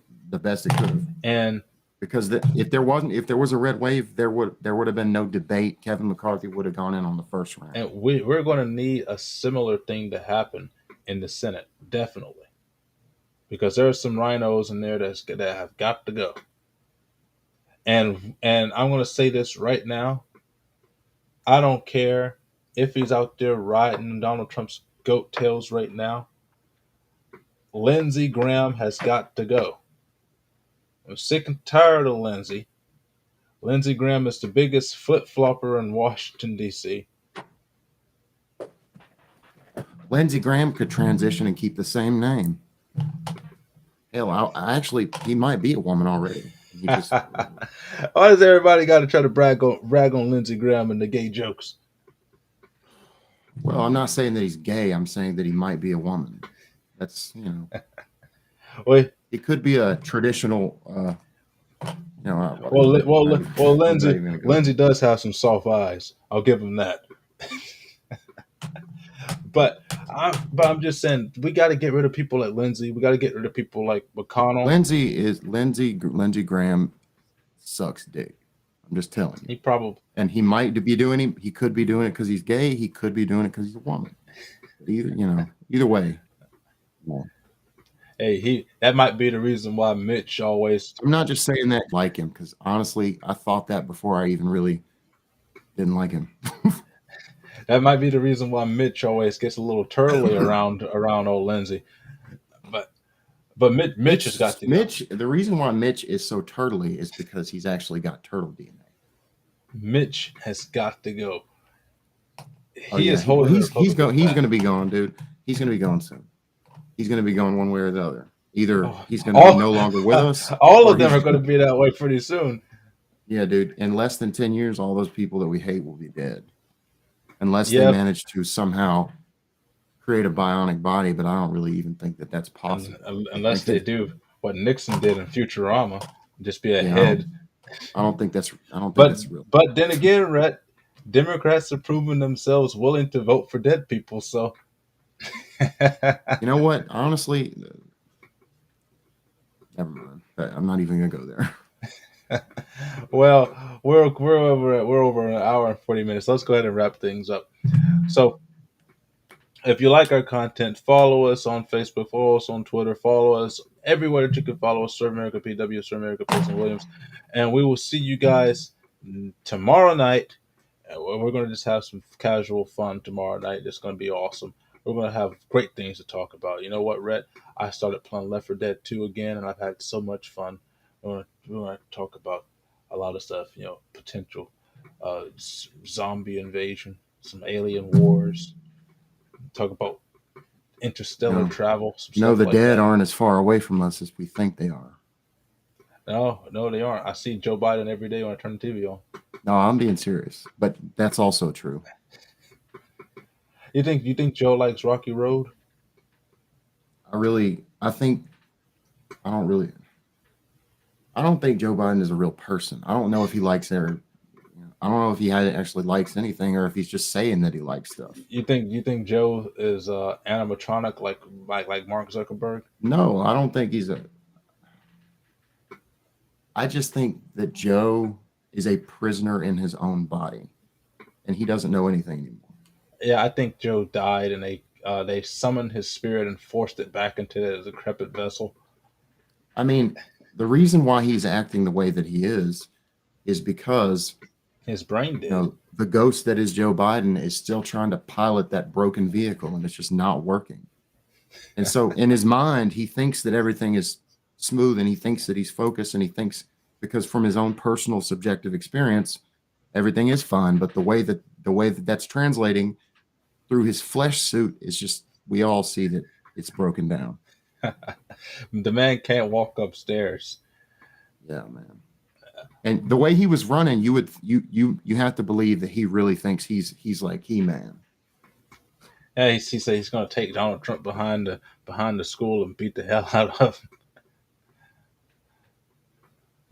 could have. and Because if there was a red wave, there would have been no debate. Kevin McCarthy would have gone in on the first round. we're going to need a similar thing to happen in the Senate, definitely, because there are some rhinos in there that have got to go. And I'm going to say this right now: I don't care if he's out there riding Donald Trump's goat tails right now. Lindsey Graham has got to go. I'm sick and tired of Lindsey. Lindsey Graham is the biggest flip flopper in Washington D.C. Lindsey Graham could transition and keep the same name. Hell, he might be a woman already. He just, Why does everybody got to try to brag on Lindsey Graham and the gay jokes? well, I'm not saying that he's gay. I'm saying that he might be a woman. That's, Well, it could be a traditional, Lindsey does have some soft eyes. I'll give him that. But I'm just saying we got to get rid of people like Lindsey. We got to get rid of people like McConnell. Lindsey Graham sucks dick. I'm just telling you. He probably And he could be doing it because he's gay. He could be doing it because he's a woman. But either way. Yeah. hey that might be the reason why Mitch always I'm not just saying that like him, because honestly, I thought that before I even really didn't like him. that might be the reason why Mitch always gets a little turly around old Lindsey. But Mitch has got to go. The reason why Mitch is so turtly is because he's actually got turtle DNA. Mitch has got to go. Oh, He yeah. is holding. He's going to be gone, dude. He's going to be gone soon. He's going to be gone one way or the other. Either he's going to be no longer with us, all of them are going to be that way pretty soon. Yeah, dude. In less than 10 years, all those people that we hate will be dead. Unless they Yeah, manage to somehow create a bionic body, but I don't really even think that that's un, possible. I unless think they that, do what Nixon did in Futurama, just be yeah, ahead. I don't think But that's real. but then again, Rhett, Democrats have proven themselves willing to vote for dead people. So, You know what? Honestly, never mind. I'm not even gonna go there. well, we're over an hour and 40 minutes. Let's go ahead and wrap things up. So, if you like our content, follow us on Facebook, follow us on Twitter, follow us everywhere that you can follow us. Sir America PW, Sir America President Williams, and we will see you guys tomorrow night. We're going to just have some casual fun tomorrow night. It's going to be awesome. We're going to have great things to talk about. You know what, Rhett? I started playing Left 4 Dead 2 again, and I've had so much fun. We're going to talk about a lot of stuff, potential zombie invasion, some alien wars, talk about You interstellar know, travel, some you know, stuff the like dead that. aren't as far away from us as we think they are. No, no, they aren't. I see Joe Biden every day when I turn the TV on. No, I'm being serious, but that's also true. You think Joe likes Rocky Road? I think, I don't really, I don't think Joe Biden is a real person. I don't know if he likes their, I don't know if he actually likes anything or if he's just saying that he likes stuff. You think Joe is animatronic like Mark Zuckerberg? No, I don't think he's a, I just think that Joe is a prisoner in his own body and he doesn't know anything anymore. Yeah, I think Joe died and they summoned his spirit and forced it back into the decrepit vessel. I mean, the reason why he's acting the way that he is because, His brain did. the ghost that is Joe Biden is still trying to pilot that broken vehicle and it's just not working. And so in his mind, he thinks that everything is smooth and he thinks that he's focused and he thinks because from his own personal subjective experience, everything is fine. But the way that that's translating through his flesh suit is just we all see that it's broken down. The man can't walk upstairs. Yeah, man. And the way he was running, you have to believe that he really thinks he's like He-Man. Yeah, he said he's going to take Donald Trump behind the school and beat the hell out of him.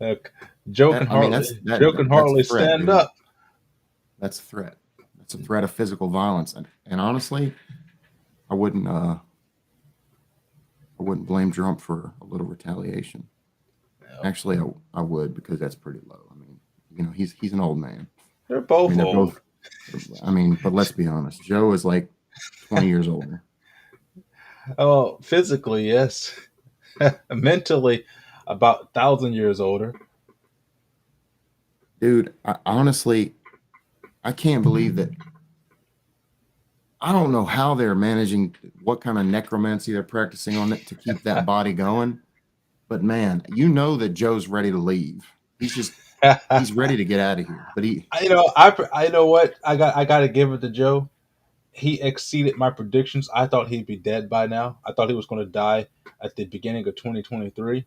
Look, Joe That can I mean hardly Joe can that's a hardly threat, stand dude. up. That's a threat. That's a threat of physical violence. And honestly, I wouldn't uh I wouldn't blame Trump for a little retaliation. Actually, I would because that's pretty low. I mean, he's an old man. They're I mean, both they're old. both. I mean, but let's be honest. Joe is like 20 years older, Oh, physically, yes. Mentally, about 1,000 years older. dude. Honestly, I can't believe that. I don't know how they're managing what kind of necromancy they're practicing on it to keep that body going. But man, you know that Joe's ready to leave. He's ready to get out of here. But he, I know what I got to give it to Joe. He exceeded my predictions. I thought he'd be dead by now. I thought he was going to die at the beginning of 2023.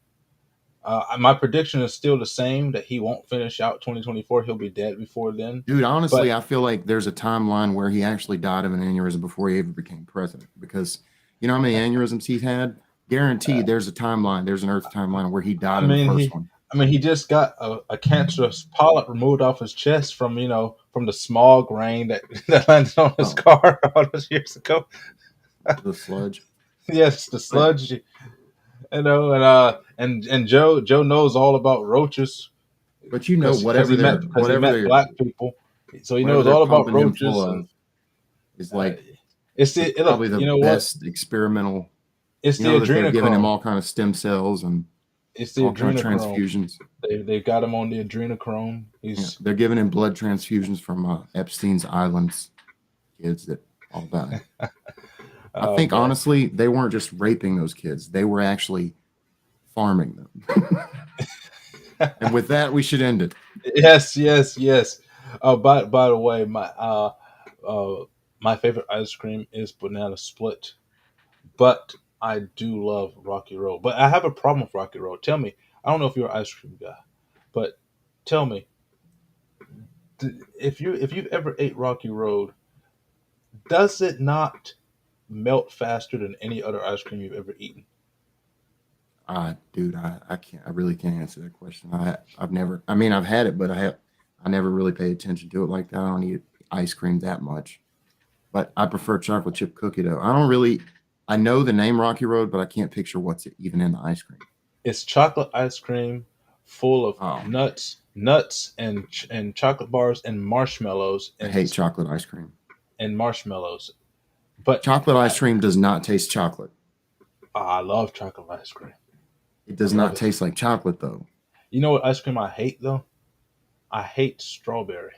My prediction is still the same that he won't finish out 2024. He'll be dead before then. dude, But honestly, I feel like there's a timeline where he actually died of an aneurysm before he ever became president. Because you know how many aneurysms he's had? Guaranteed, there's a timeline. There's an Earth timeline where he died I in the mean, first he, one. I mean, he just got a cancerous polyp removed off his chest from the smog rain that that landed on his Oh, car all those years ago. the sludge. Yes, the But sludge, and Joe knows all about roaches but because he met black people, so he whatever knows they're all about pumping him full roaches of and is uh, like look, probably the you know what? best experimental. It's You the know that they're giving him adrenochrome. all kind of stem cells and It's the all kind of adrenochrome. transfusions. They got him on the adrenochrome. Yeah, He's they're giving him blood transfusions from Epstein's Islands kids that all died. I oh think man. honestly, they weren't just raping those kids; they were actually farming them. And with that, we should end it. Yes, yes, yes. By the way, uh my favorite ice cream is banana split, but I do love Rocky Road. But I have a problem with Rocky Road. Tell me, I don't know if you're an ice cream guy, but tell me, If you've ever ate Rocky Road, does it not melt faster than any other ice cream you've ever eaten? Dude, I can't. I really can't answer that question. I've never. I mean, I've had it, but I never really paid attention to it like that. I don't eat ice cream that much, but I prefer chocolate chip cookie dough. I don't really. I know the name Rocky Road, but I can't picture what's even in the ice cream. It's chocolate ice cream full of Oh, nuts and chocolate bars and marshmallows I hate chocolate ice cream. and marshmallows. But Chocolate ice cream does not taste chocolate. I love chocolate ice cream. It I does love not it. taste like chocolate though. You know what ice cream I hate though? I hate strawberry.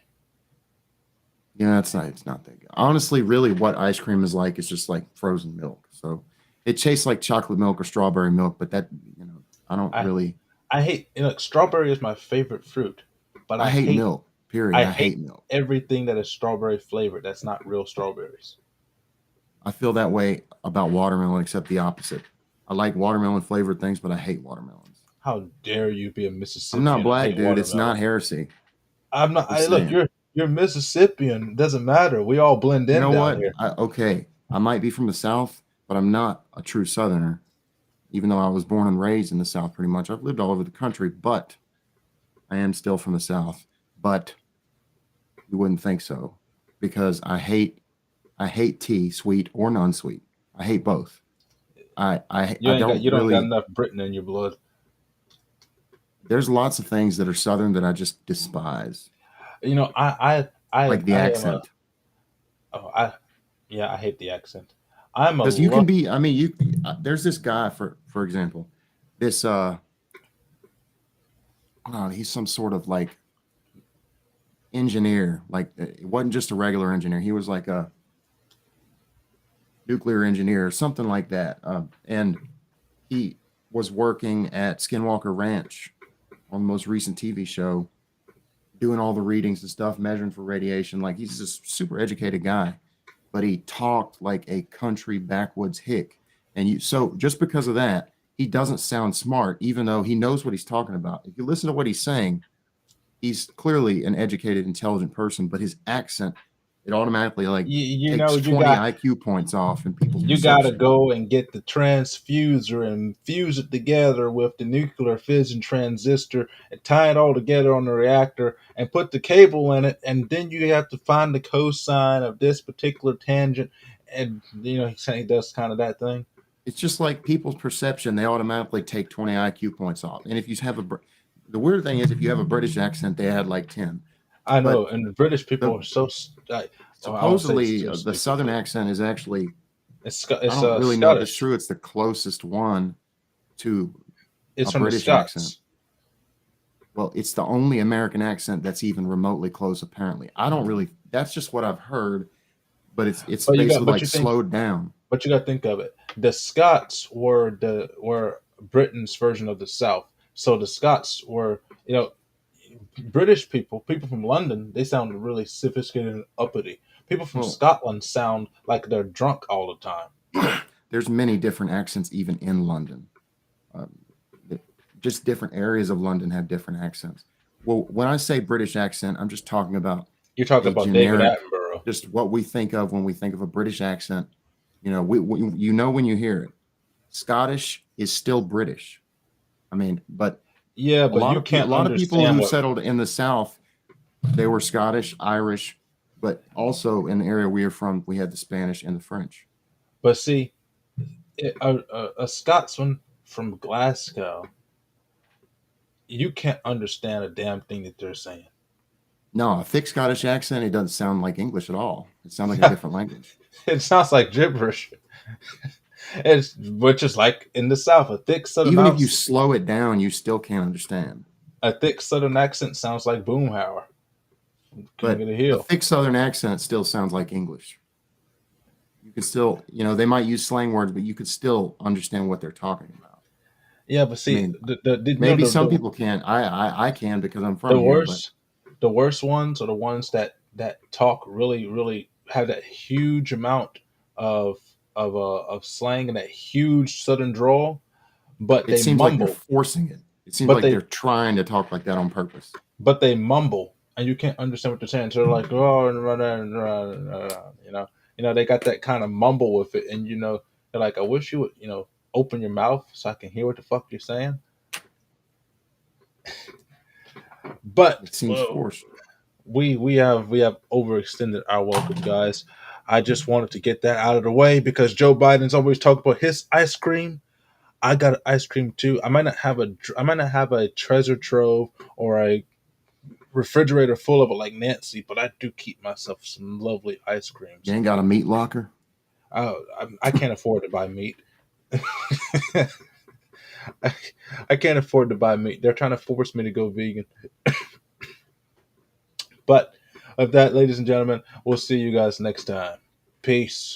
Yeah, it's not that good. Honestly, really, what ice cream is like is just like frozen milk. So it tastes like chocolate milk or strawberry milk, but that I don't I really. I hate strawberry is my favorite fruit, but I hate milk. Period. I I hate hate milk. everything that is strawberry flavored. That's not real strawberries. I feel that way about watermelon, except the opposite. I like watermelon flavored things, but I hate watermelons. How dare you be a I'm not Mississippian and black, hate dude. It's watermelon? not heresy. I'm not. Just Look, saying. you're Mississippian. It doesn't matter. We all blend You in know down what? here. Okay, I might be from the South, but I'm not a true Southerner. Even though I was born and raised in the South, pretty much. I've lived all over the country, but I am still from the South. But you wouldn't think so, because I hate tea, sweet or non-sweet. I hate both. I don't You don't got really. enough Britain in your blood. There's lots of things that are Southern that I just despise, You know, like the I am a accent. oh I yeah I hate the accent. I'm a Because you can luck. be. I mean, you. There's this guy for example, this he's some sort of like engineer. Like it wasn't just a regular engineer. He was like a nuclear engineer or something like that. And he was working at Skinwalker Ranch on the most recent TV show, doing all the readings and stuff, measuring for radiation. Like he's this super educated guy, but he talked like a country backwoods hick. And so just because of that, he doesn't sound smart, even though he knows what he's talking about. If you listen to what he's saying, he's clearly an educated, intelligent person, but his accent, it automatically like You know takes 20 IQ points off in people's you got to perception. go and get the transfuser and fuse it together with the nuclear fission transistor and tie it all together on the reactor and put the cable in it, and then you have to find the cosine of this particular tangent, and he does kind of that thing. It's just like people's perception, they automatically take 20 IQ points off. And if you have the weird thing is, if you have a British accent, they had like 10. I But know, and the British people the are so oh, I won't say it's supposedly too the stupid, Southern but accent is actually, I it's don't really know if it's Scottish. true, it's the closest one to It's a from the British accent. Scots. Well, it's the only American accent that's even remotely close, apparently. I don't really, that's just what I've heard, but it's basically But like you think slowed down. But you got to think of it. The Scots were Britain's version of the South. So the Scots were, British people, people from London, they sound really sophisticated and uppity. People from Well, Scotland sound like they're drunk all the time. there's many different accents even in London. Um, just different areas of London have different accents. Well, when I say British accent, I'm just talking about You're talking a about David generic, Attenborough. just what we think of when we think of a British accent. You know when you hear it. Scottish is still British. I mean, but Yeah, a but lot you of people, a can't lot of people understand who what. settled in the South, they were Scottish, Irish, but also in the area we are from, we had the Spanish and the French. But see, a Scotsman from Glasgow, you can't understand a damn thing that they're saying. No, a thick Scottish accent, it doesn't sound like English at all. It sounds like a different language. It sounds like gibberish. It's which is like in the South, Even if you slow it down, you still can't understand. a thick Southern accent sounds like Boomhauer, King of But the a Hill. thick Southern accent still sounds like English. You can still, they might use slang words, but you could still understand what they're talking about. Yeah, but I see, mean, maybe some people can. I can because I'm the from here, but worst the worst ones are the ones that talk really have that huge amount of of slang and that huge Southern drawl, but it they seems like they're mumble, forcing it. It seems but like they're they trying to talk like that on purpose. but they mumble, and you can't understand what they're saying. So they're like, oh, they got that kind of mumble with it, and they're like, I wish you would, open your mouth so I can hear what the fuck you're saying. But It seems forced. we have overextended our welcome, guys. I just wanted to get that out of the way because Joe Biden's always talking about his ice cream. I got ice cream too. I might not have a treasure trove or a refrigerator full of it like Nancy, but I do keep myself some lovely ice You creams. ain't got a meat locker. I can't afford to buy meat. I, I can't afford to buy meat. They're trying to force me to go vegan. But of that, ladies and gentlemen, we'll see you guys next time. Peace.